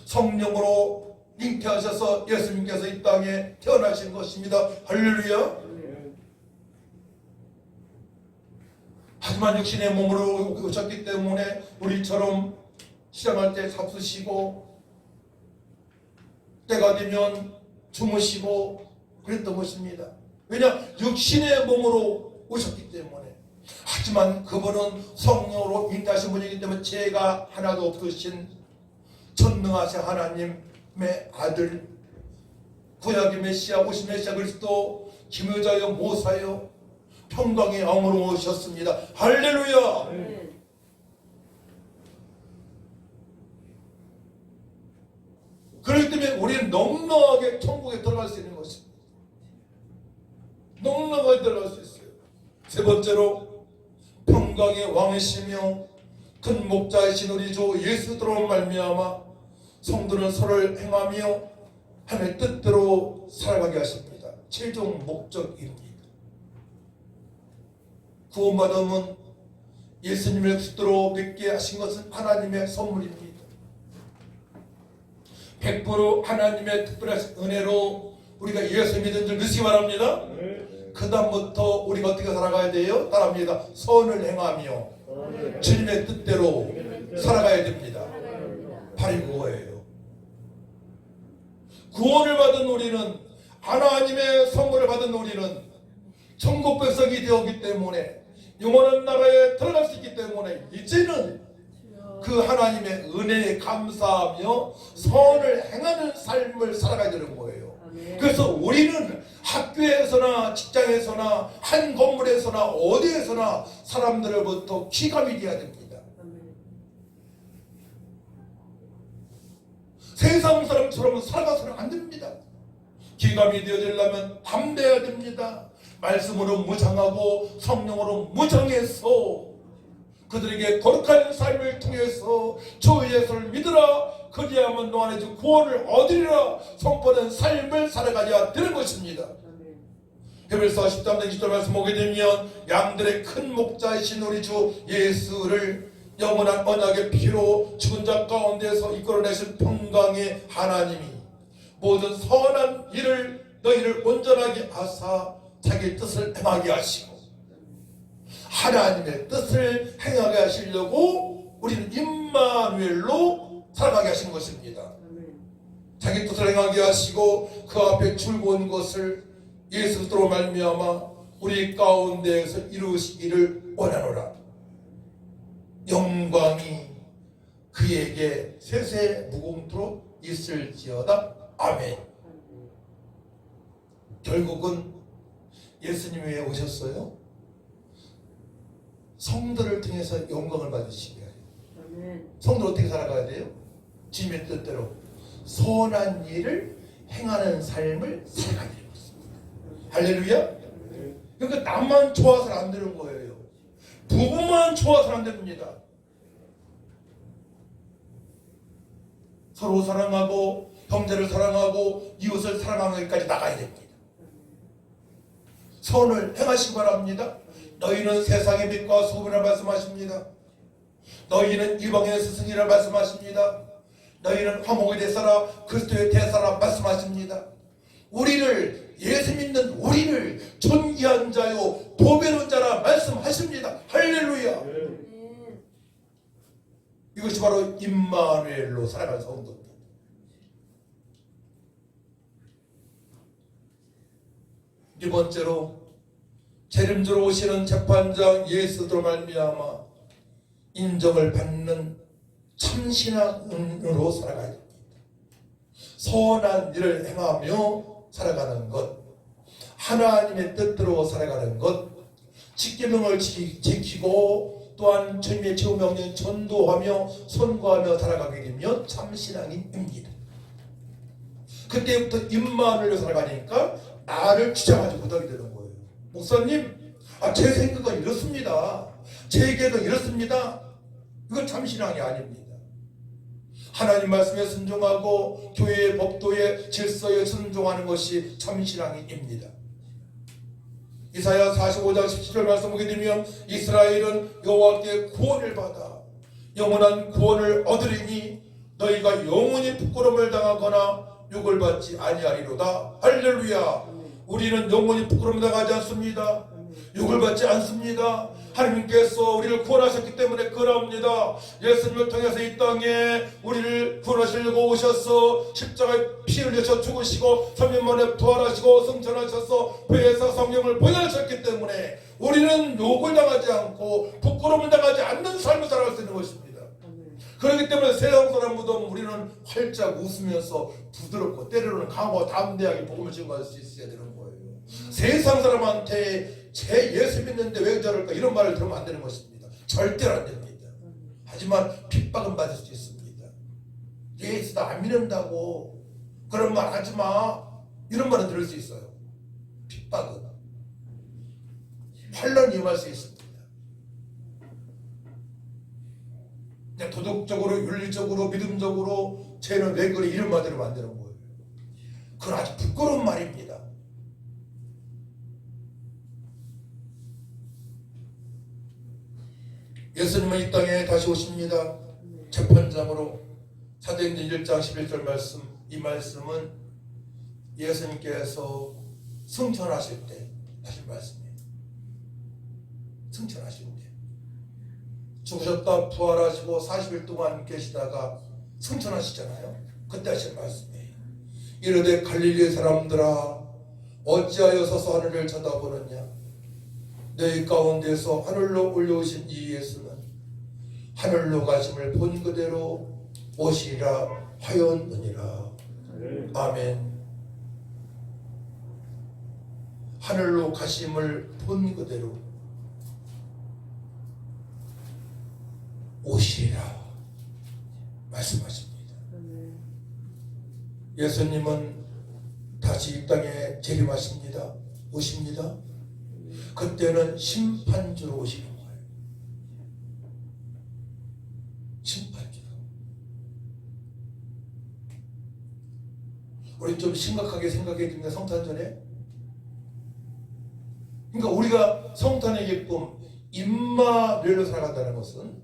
성령으로 잉태하셔서 예수님께서 이 땅에 태어나신 것입니다. 할렐루야. 하지만 육신의 몸으로 오셨기 때문에 우리처럼 시장할 때 잡수시고 때가 되면 주무시고 그랬던 것입니다. 왜냐? 육신의 몸으로 오셨기 때문에. 하지만 그분은 성령으로 잉태하신 분이기 때문에 죄가 하나도 없으신 전능하신 하나님의 아들, 구약의 메시아, 오신 메시아 그리스도, 기묘자여 모사여 평강의 왕으로 오셨습니다. 할렐루야. 그렇기 때문에 우리는 넉넉하게 천국에 들어갈 수 있는 것입니다. 넉넉하게 들어갈 수 있어요. 세 번째로 평강의 왕이시며 큰 목자이신 우리 주 예수로 말미암아 성도는 서로를 행하며 하나님의 뜻대로 살아가게 하십니다. 최종 목적입니다. 구원받음은 예수님의 뜻대로 믿게 하신 것은 하나님의 선물입니다. 100% 하나님의 특별하신 은혜로 우리가 예수 믿은 줄 믿으시기 바랍니다. 그 다음부터 우리가 어떻게 살아가야 돼요? 따라합니다. 선을 행하며 주님의 뜻대로 살아가야 됩니다. 바로 그거예요. 구원을 받은 우리는, 하나님의 선물을 받은 우리는 천국 백성이 되었기 때문에, 영원한 나라에 들어갈 수 있기 때문에 이제는 그 하나님의 은혜에 감사하며 선을 행하는 삶을 살아가야 되는 거예요. 그래서 우리는 학교에서나 직장에서나 한 건물에서나 어디에서나 사람들로부터 귀감이 되어야 됩니다. 세상 사람처럼 살아가서는 안 됩니다. 귀감이 되어지려면 담대해야 됩니다. 말씀으로 무장하고 성령으로 무장해서 그들에게 거룩한 삶을 통해서 주 예수를 믿으라, 그리하면 너 안에 주 구원을 얻으리라 선포하는 삶을 살아가야 되는 것입니다. 히브리서 13장 20절 말씀 보게 되면, 양들의 큰 목자이신 우리 주 예수를 영원한 언약의 피로 죽은 자 가운데서 이끌어내신 평강의 하나님이 모든 선한 일을 너희를 온전하게 하사 자기 뜻을 행하게 하시고, 하나님의 뜻을 행하게 하시려고 우리는 임마누엘로 살아가게 하신 것입니다. 자기 뜻을 행하게 하시고 그 앞에 줄곧 것을 예수 그리스도로 말미암아 우리 가운데에서 이루시기를 원하노라. 영광이 그에게 세세 무궁토록 있을지어다. 아멘. 결국은 예수님이 왜 오셨어요? 성도를 통해서 영광을 받으시게 해요. 성도는 어떻게 살아가야 돼요? 주님의 뜻대로 선한 일을 행하는 삶을 살아가야 되는 것입니다. 할렐루야. 그러니까 나만 좋아서는 안 되는 거예요. 부부만 좋아서는 안 됩니다. 서로 사랑하고 형제를 사랑하고 이웃을 사랑하는 것까지 나가야 됩니다. 선을 행하시기 바랍니다. 너희는 세상의 빛과 소금이라 말씀하십니다. 너희는 이방인의 스승이라 말씀하십니다. 너희는 화목의 대사라 그리스도의 대사라 말씀하십니다. 우리를, 예수 믿는 우리를 존귀한 자요 보배로운 자라 말씀하십니다. 할렐루야. 이것이 바로 임마누엘로 살아가는 성도입니다. 네 번째로 재림주로 오시는 재판장 예수로 말미암아 인정을 받는 참신앙으로 살아가야 됩니다. 선한 일을 행하며 살아가는 것, 하나님의 뜻대로 살아가는 것, 십계명을 지키고 또한 주님의 제후명령 전도하며 선고하며 살아가게 되면 참신앙입니다. 그때부터 임마누엘로 살아가니까 나를 주장하지 못하게 되는 거예요. 목사님, 제 생각은 이렇습니다. 제 계획은 이렇습니다. 이건 참신앙이 아닙니다. 하나님 말씀에 순종하고 교회의 법도의 질서에 순종하는 것이 참신앙입니다. 이사야 45장 17절 말씀 보게 되면 이스라엘은 여호와께 구원을 받아 영원한 구원을 얻으리니 너희가 영원히 부끄러움을 당하거나 욕을 받지 아니하리로다. 할렐루야. 우리는 영원히 부끄러움을 당하지 않습니다. 욕을 받지 않습니다. 하나님께서 우리를 구원하셨기 때문에 그럽니다. 예수님을 통해서 이 땅에 우리를 구원하시려고 오셔서 십자가에 피 흘려서 죽으시고 3년 만에 부활하시고 승천하셔서 회사 성령을 보내셨기 때문에 우리는 욕을 당하지 않고 부끄러움을 당하지 않는 삶을 살아갈 수 있는 것입니다. 그렇기 때문에 세상 사람보다 우리는 활짝 웃으면서 부드럽고 때로는 강하고 담대하게 복음을 증거할 수 있어야 되는 거예요. 세상 사람한테 제 예수 믿는데 왜 저럴까 이런 말을 들으면 안 되는 것입니다. 절대로 안 됩니다. 하지만 핍박은 받을 수 있습니다. 예수 나 안 믿는다고 그런 말 하지 마 이런 말은 들을 수 있어요. 핍박은 환란 이용할 수 있습니다. 도덕적으로, 윤리적으로, 믿음적으로 쟤는 왜 그래 이런 말대로 만드는 거예요. 그건 아주 부끄러운 말입니다. 예수님은 이 땅에 다시 오십니다. 재판장으로. 사도행전 1장 11절 말씀, 이 말씀은 예수님께서 승천하실 때 하신 말씀이에요. 승천하실 때 죽으셨다 부활하시고 40일 동안 계시다가 승천하시잖아요. 그때 하신 말씀이에요. 이르되 갈릴리 사람들아 어찌하여 서서 하늘을 쳐다보느냐. 너희 가운데서 하늘로 올라오신 이 예수는 하늘로 가심을 본 그대로 오시리라 하였느니라. 아멘. 하늘로 가심을 본 그대로 오시리라 말씀하십니다. 예수님은 다시 이 땅에 재림하십니다. 오십니다. 그때는 심판주로 오시는 거예요. 심판주로. 우리 좀 심각하게 생각해 줍니다. 성탄 전에. 그러니까 우리가 성탄의 기쁨, 임마늘로 살아간다는 것은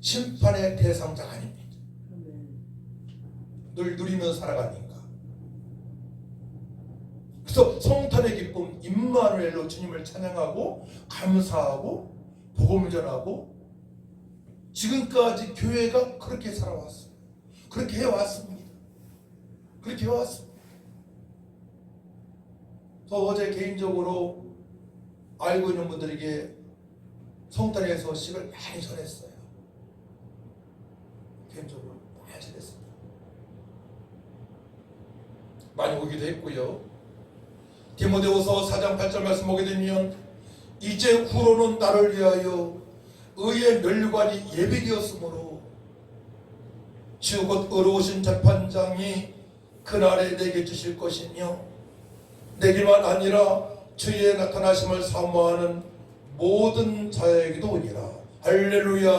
심판의 대상자가 아닙니다. 늘 누리면서 살아가니까. 그래서 성탄의 기쁨, 임마누엘로 주님을 찬양하고 감사하고 복음을 전하고 지금까지 교회가 그렇게 살아왔어요. 그렇게 해왔습니다. 그렇게 해왔습니다. 저 어제 개인적으로 알고 있는 분들에게 성탄의 소식을 많이 전했어요. 개인적으로 많이 전했습니다. 많이 오기도 했고요. 디모데후서 4장 8절 말씀 보게 되면 이제 후로는 나를 위하여 의의 멸관이 예비되었으므로 주 곧 의로우신 재판장이 그날에 내게 주실 것이며 내게만 아니라 주의 나타나심을 사모하는 모든 자에게도 오니라. 할렐루야.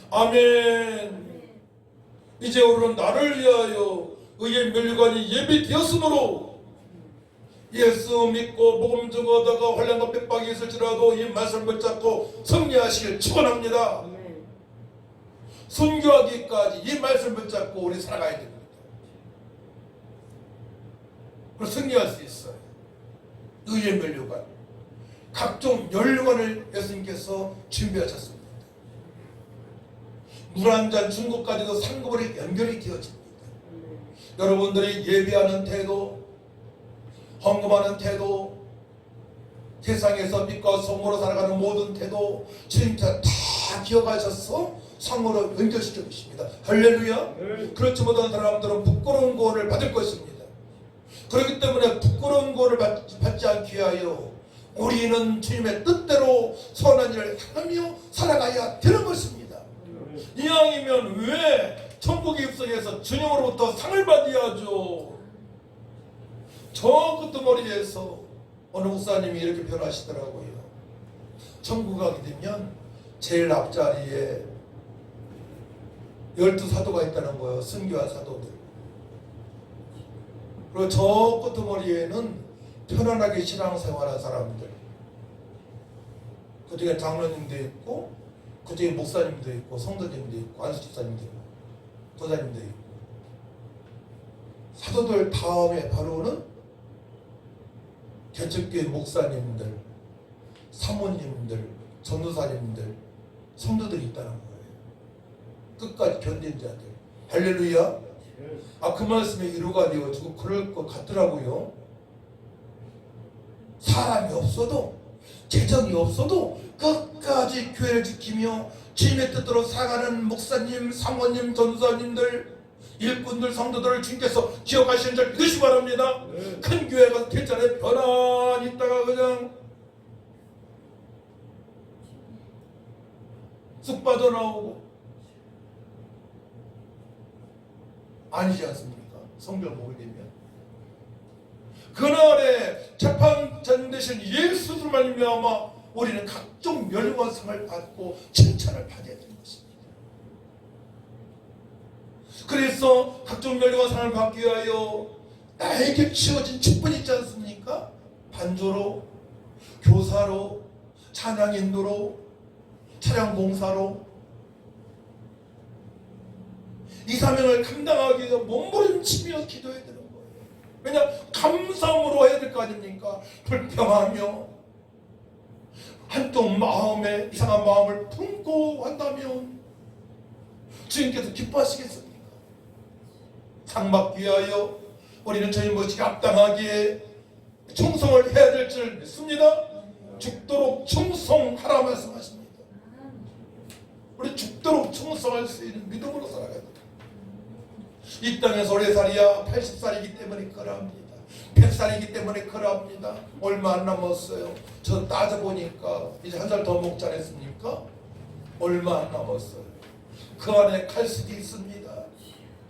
아멘. 이제 오늘은 나를 위하여 의의 멸관이 예비되었으므로 예수 믿고 복음 전하다가 환난과 핍박이 있을지라도 이 말씀을 붙잡고 승리하시길 축원합니다. 순교하기까지 이 말씀을 붙잡고 우리 살아가야 됩니다. 그리고 승리할 수 있어요. 의의 멸류관, 각종 연료관을 예수님께서 준비하셨습니다. 물 한 잔 중국까지도 상급으로 연결이 되어집니다. 여러분들이 예배하는 태도, 헌금하는 태도, 세상에서 믿고 성모로 살아가는 모든 태도 주님께서 다 기억하셔서 상모로 연결시켜 주십니다. 할렐루야. 그렇지 못한 사람들은 부끄러운 구원을 받을 것입니다. 그렇기 때문에 부끄러운 구원을 받지 않기 위하여 우리는 주님의 뜻대로 선한 일을 하며 살아가야 되는 것입니다. 이왕이면 왜 천국에 입성해서 주님으로부터 상을 받아야죠. 저 끝머리에서 어느 목사님이 이렇게 표현하시더라고요. 천국 가게 되면 제일 앞자리에 12사도가 있다는 거예요. 순교한 사도들. 그리고 저 끝머리에는 편안하게 신앙생활한 사람들, 그중에 장로님도 있고 그중에 목사님도 있고 성도님도 있고 안수집사님도 있고 도사님도 있고, 사도들 다음에 바로는 개척교회 목사님들, 사모님들, 전도사님들, 성도들이 있다는 거예요. 끝까지 견딘 자들. 할렐루야. 그 말씀이 위로가 되어지고 그럴 것 같더라고요. 사람이 없어도, 재정이 없어도 끝까지 교회를 지키며 주님의 뜻대로 살아가는 목사님, 사모님, 전도사님들, 일꾼들, 성도들을 주님께서 기억하시는 줄 믿으시기 바랍니다. 큰 교회가 됐잖아요. 편안히 있다가 그냥 쑥 빠져나오고. 아니지 않습니까? 성경 보게 되면 그날에 재판장 되신 예수를 말미암아 우리는 각종 멸관상을 받고 칭찬을 받아야 되는 것입니다. 그래서 각종 멸류관 상을 받기 위하여 나에게 주어진 직분이 있지 않습니까? 반조로, 교사로, 찬양 인도로, 찬양 봉사로 이 사명을 감당하기 위해서 몸부림치며 기도해야 되는 거예요. 왜냐? 감사함으로 해야 될 거 아닙니까? 불평하며 한쪽 마음에 이상한 마음을 품고 한다면 주님께서 기뻐하시겠습니까? 상 받기 위하여 우리는 저희 모시기 합당하기에 충성을 해야 될 줄 믿습니다. 죽도록 충성하라 말씀하십니다. 우리 죽도록 충성할 수 있는 믿음으로 살아가야 됩니다. 이 땅에서 오래 살이야 80살이기 때문에 그러합니다. 100살이기 때문에 그러합니다. 얼마 안 남았어요. 저 따져보니까 이제 한 살 더 먹지 않았습니까? 얼마 안 남았어요. 그 안에 갈 수도 있습니다.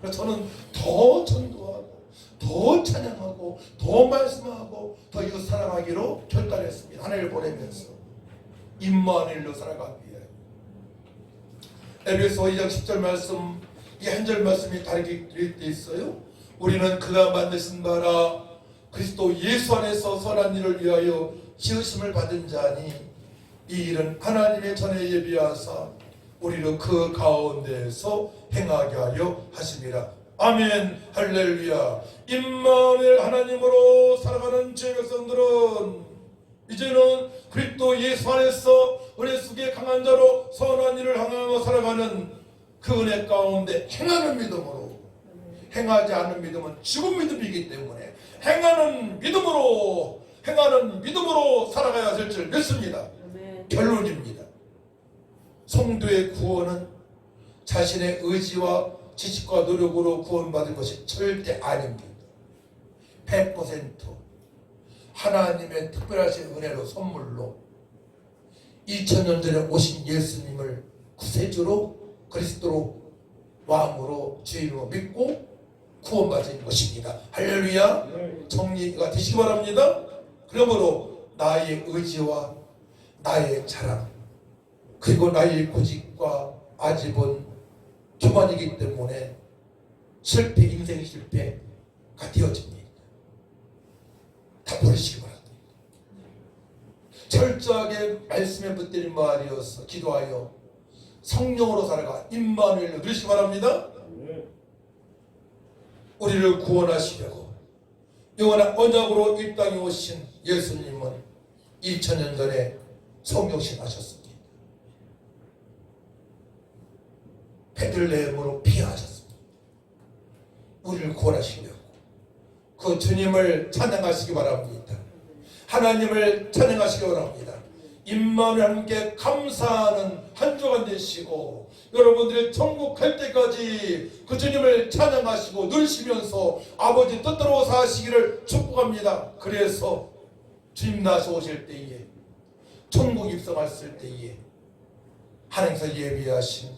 그래서 저는 더 전도하고 더 찬양하고 더 말씀하고 더 이웃 사랑하기로 결단했습니다. 하나님을 보내면서 임마누엘로 살아가기 위하여. 에베소 2장 10절 말씀, 이 한 절 말씀이 다르게 되어 있어요. 우리는 그가 만드신 바라 그리스도 예수 안에서 선한 일을 위하여 지으심을 받은 자니 이 일은 하나님의 전에 예비하사 우리를 그 가운데에서 행하게 하려 하심이라. 아멘 할렐루야. 임마누엘 하나님으로 살아가는 제 백성들은 이제는 그리스도 예수 안에서 은혜 속에 강한 자로 선한 일을 향하여 살아가는 그 은혜 가운데 행하는 믿음으로, 행하지 않는 믿음은 죽은 믿음이기 때문에 행하는 믿음으로 살아가야 될 줄 믿습니다. 결론입니다. 성도의 구원은 자신의 의지와 지식과 노력으로 구원받은 것이 절대 아닙니다. 100% 하나님의 특별하신 은혜로 선물로 2000년 전에 오신 예수님을 구세주로 그리스도로 왕으로 주인으로 믿고 구원받은 것입니다. 할렐루야. 정리가 되시기 바랍니다. 그러므로 나의 의지와 나의 자랑 그리고 나의 고집과 아집은 교만이기 때문에 실패, 인생 실패가 되어집니다. 다 버리시기 바랍니다. 철저하게 말씀에 붙들린 말이어서 기도하여 성령으로 살아가 임마누엘로 누리시기 바랍니다. 우리를 구원하시려고 영원한 언약으로 이 땅에 오신 예수님은 2000년 전에 성육신 하셨습니다. 베들레헴으로 피하셨습니다. 우리를 구원하시려고 그 주님을 찬양하시기 바랍니다. 하나님을 찬양하시기 바랍니다. 임마누엘 함께 감사하는 한 주간 되시고 여러분들이 천국 갈 때까지 그 주님을 찬양하시고 누리시면서 아버지 뜻대로 사시기를 축복합니다. 그래서 주님 다시 오실 때에 천국 입성했을 때에 하나님께서 예비하신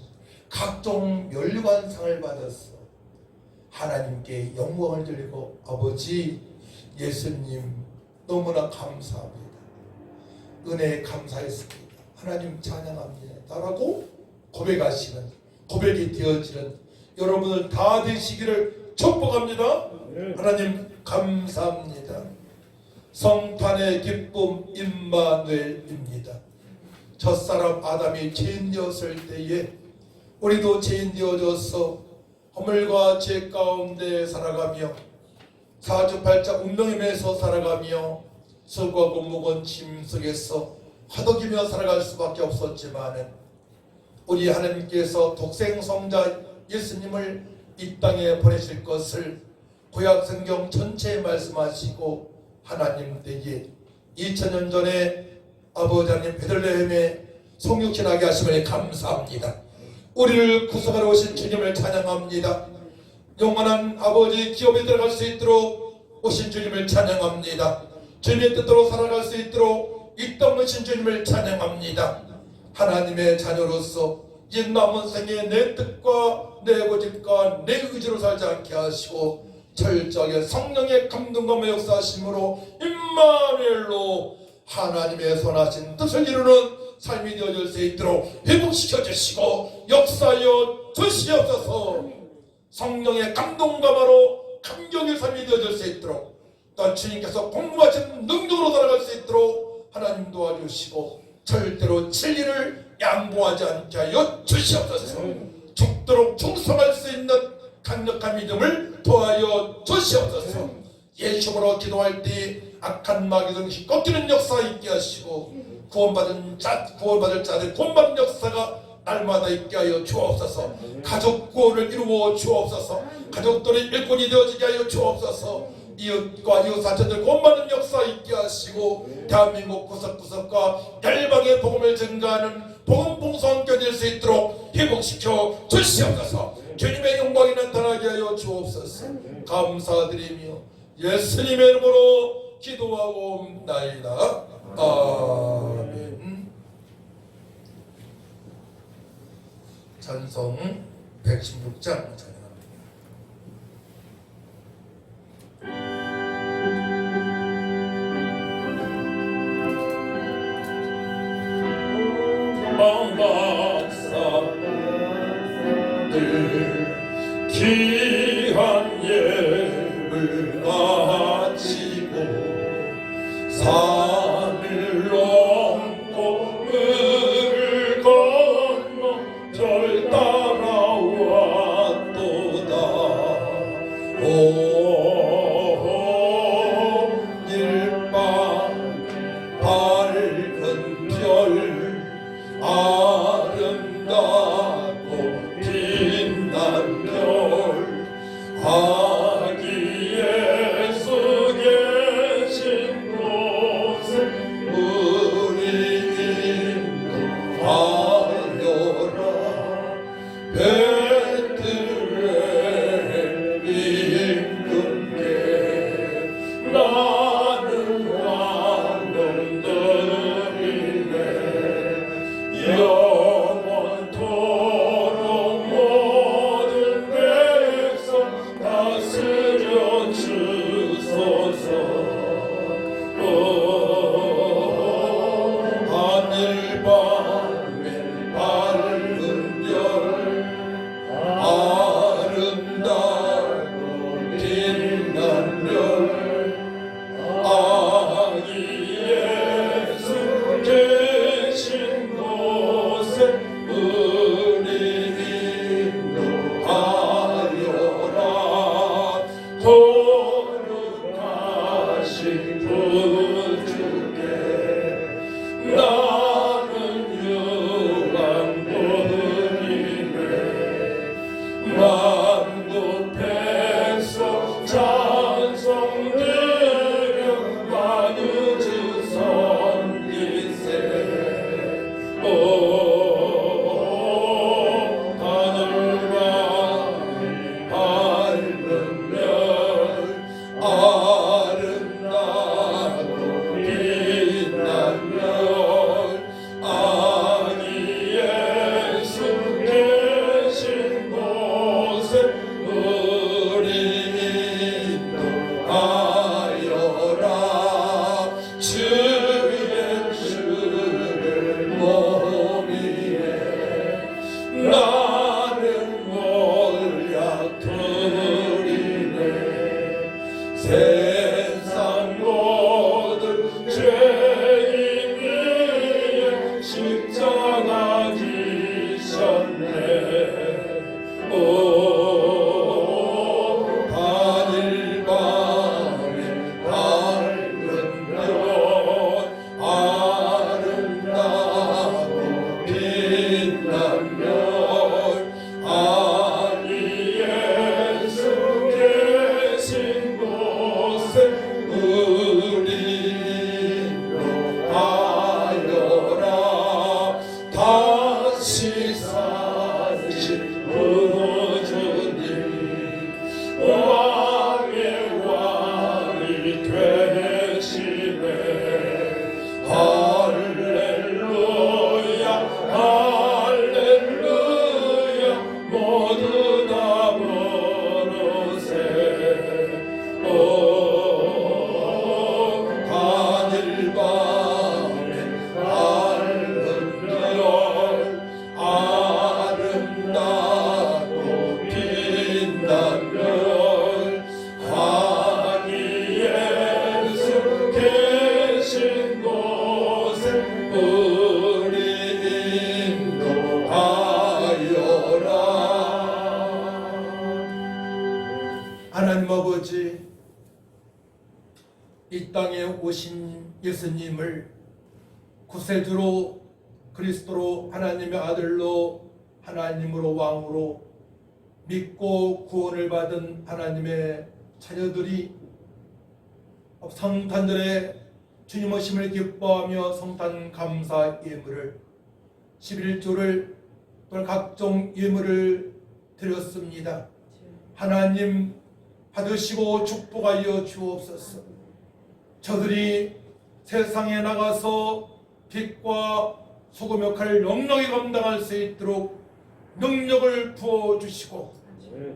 각종 멸류관상을 받아서 하나님께 영광을 드리고 아버지 예수님 너무나 감사합니다. 은혜에 감사했습니다. 하나님 찬양합니다. 라고 고백하시는 고백이 되어지는 여러분들 다 되시기를 축복합니다. 하나님 감사합니다. 성탄의 기쁨 임마누엘입니다. 첫사람 아담이 죄인 되었을 때에 우리도 죄인 되어져서 허물과 죄 가운데 살아가며 사주팔자 운명에 매서 살아가며 수고하고 무거운 짐 속에서 허덕이며 살아갈 수밖에 없었지만 우리 하나님께서 독생성자 예수님을 이 땅에 보내실 것을 구약성경 전체에 말씀하시고 하나님 때에 2000년 전에 아버지 하나님 베들레헴에 성육신하게 하심을 감사합니다. 우리를 구속하러 오신 주님을 찬양합니다. 영원한 아버지 기업에 들어갈 수 있도록 오신 주님을 찬양합니다. 주님의 뜻대로 살아갈 수 있도록 이 땅 오신 주님을 찬양합니다. 하나님의 자녀로서 이 남은 생에 내 뜻과 내 고집과 내 의지로 살지 않게 하시고 철저하게 성령의 감동과 역사하심으로 임마누엘로 하나님의 선하신 뜻을 이루는 삶이 되어질 수 있도록 회복시켜 주시고 역사하여 주시옵소서. 성령의 감동감화로 감격의 삶이 되어질 수 있도록, 또 주님께서 공부하신 능력으로 살아갈 수 있도록 하나님 도와주시고, 절대로 진리를 양보하지 않게 하여 주시옵소서. 죽도록 충성할 수 있는 강력한 믿음을 도하여 주시옵소서. 예수님으로 기도할 때 악한 마귀 꺾이는 역사 있게 하시고, 구원받을 자들 구원받는 역사가 날마다 있게 하여 주옵소서. 가족 구원을 이루어 주옵소서. 가족들의 일꾼이 되어지게 하여 주옵소서. 이웃과 이웃사촌들 구원받는 역사 있게 하시고, 대한민국 구석구석과 열방의 복음을 증가하는 복음 봉사원 될 수 있도록 회복시켜 주시옵소서. 주님의 영광이 나타나게 하여 주옵소서. 감사드리며 예수님의 이름으로 기도하옵나이다. 아멘. 찬송 116장 찬양합니다. 박사들 귀한 예물 바치고 산을 넘고 물을 건너 별 따라왔도다. 오늘 밤 밝은 별 아름답고 빛난 별, 아기 예수 계신 곳에 우리 인도하여라. 베들레헴 임금께 나는 왕년들이네. 영원토록 모든 백성 다스려 주소서. 하늘 밤에 밝은 별 아름답고 빛난 별, 아기 예수 계신 곳에 우리 인도하여라. 거룩하신 구주께 나는 유황뿐이네. 만국 백성 찬송 드려 만유주 선기세. 하늘과 밝은 별 아름답고 빛난 별, 아기 예수 계신 곳에 우리 인도하여라. 주의 주를 몸이에 나는 몰약들이네. 세상 모든 죄인 위에 십자가 지셨네. 하늘 밤에 밝은 별 아름답고 빛난 별, 아기 예수 계신 곳에 아버지, 이 땅에 오신 예수님을 구세주로 그리스도로 하나님의 아들로 하나님으로 왕으로 믿고 구원을 받은 하나님의 자녀들이 성탄절에 주님 오심을 기뻐하며 성탄 감사 예물을 11조를 또는 각종 예물을 드렸습니다. 하나님 받으시고 축복하여 주옵소서. 저들이 세상에 나가서 빛과 소금 역할을 넉넉히 감당할 수 있도록 능력을 부어주시고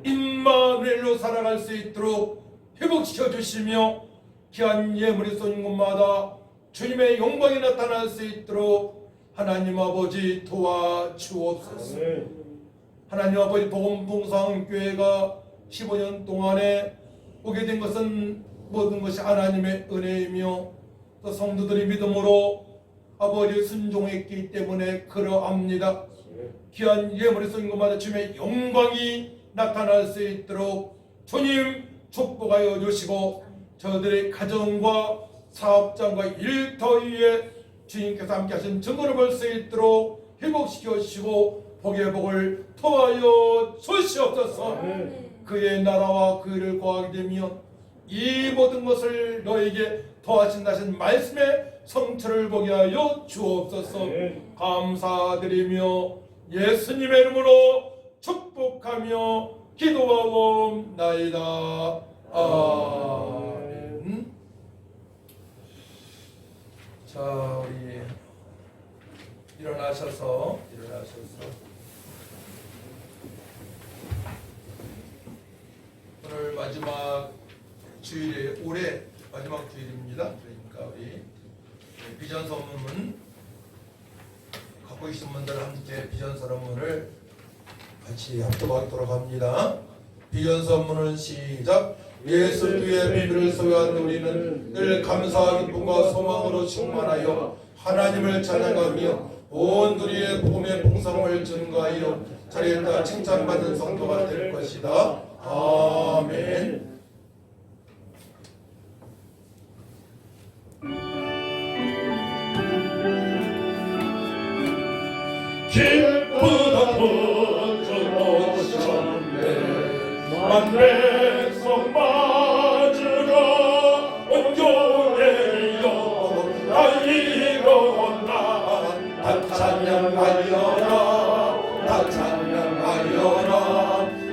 임마누엘로 살아갈 수 있도록 회복시켜 주시며 귀한 예물이 쏜 곳마다 주님의 영광이 나타날 수 있도록 하나님 아버지 도와주옵소서. 하나님 아버지 복음봉사교회가 15년 동안에 오게 된 것은 모든 것이 하나님의 은혜이며 또 성도들이 믿음으로 아버지 순종했기 때문에 그러합니다. 귀한 예물이 쏜 곳마다 주님의 영광이 나타날 수 있도록 주님 축복하여 주시고 저들의 가정과 사업장과 일터 위에 주님께서 함께 하신 증거를 볼 수 있도록 회복시켜 주시고 복의 복을 토하여 주시옵소서. 그의 나라와 그 일을 구하게 되면 이 모든 것을 너에게 더하신다신 말씀의 성취를 보게 하여 주옵소서. 감사드리며 예수님의 이름으로 축복하며 기도하옵나이다. 아멘. 자, 우리 일어나셔서 오늘 마지막 주일에 올해 마지막 주일입니다. 그러니까 우리 비전 선문문 갖고 계신 분들 함께 비전 선문을 같이 합독하도록 합니다. 비전 선문은 시작. 예수 그리스도의 비밀을 소유한 우리는 늘 감사와 기쁨과 소망으로 충만하여 하나님을 찬양하며 온 누리의 복음의 풍성을 증거하여 자리에 따라 칭찬받는 성도가 될 것이다. 아멘. 기쁘다 본전 오셨네 만백성 맞으러 온 교회여 다 이루었나 다 찬양하여라 다 찬양하여라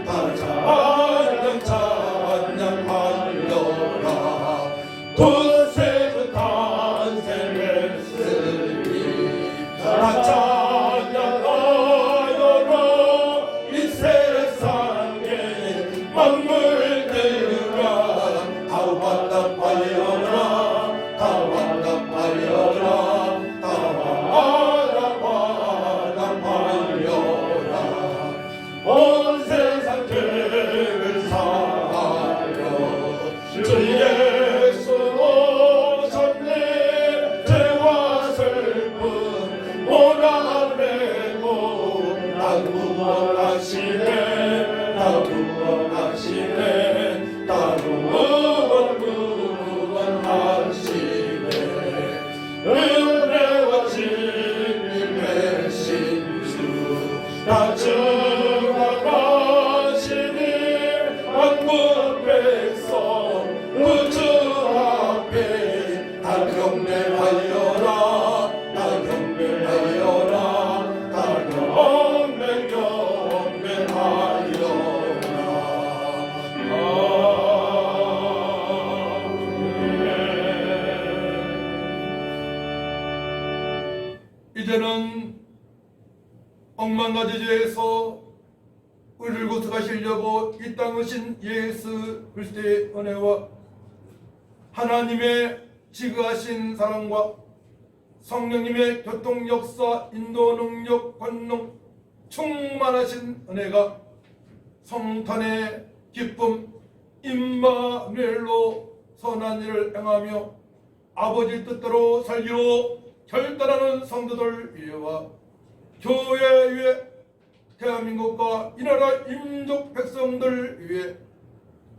다 찬양하여라 두세주 탄생했으니 다 찬양하여라 이 세상에 만물들아 다 완납하여라 다 완납하여라 다 완납하여라 온 세상 죄를 사하여 주 예수 오셨네 죄와 슬픔 오라매고 다 구원하시네 다 구원하시네 다 구원하시네 은혜와 진리 되신 주 다 증언하시니 만국 백성 우주 앞에 다 경배하여라 다 경배하여라 다 이제는 억만가지 죄에서 우리를 구속하시려고 이 땅에 오신 예수 그리스도의 은혜와 하나님의 지극하신 사랑과 성령님의 교통 역사, 인도 능력, 권능 충만하신 은혜가 성탄의 기쁨 임마누엘로 선한 일을 행하며 아버지 뜻대로 살기로 결단하는 성도들 위에와 교회 위에 대한민국과 이 나라 임족 백성들 위에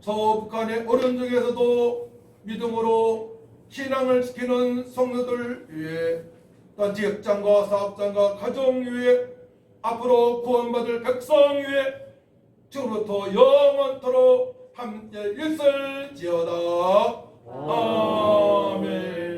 저 북한의 어려운 중에서도 믿음으로 신앙을 지키는 성도들 위해 또한 직장과 사업장과 가정 위해 앞으로 구원받을 백성 위해 지금부터 영원토록 함께 있을지어다. 아멘.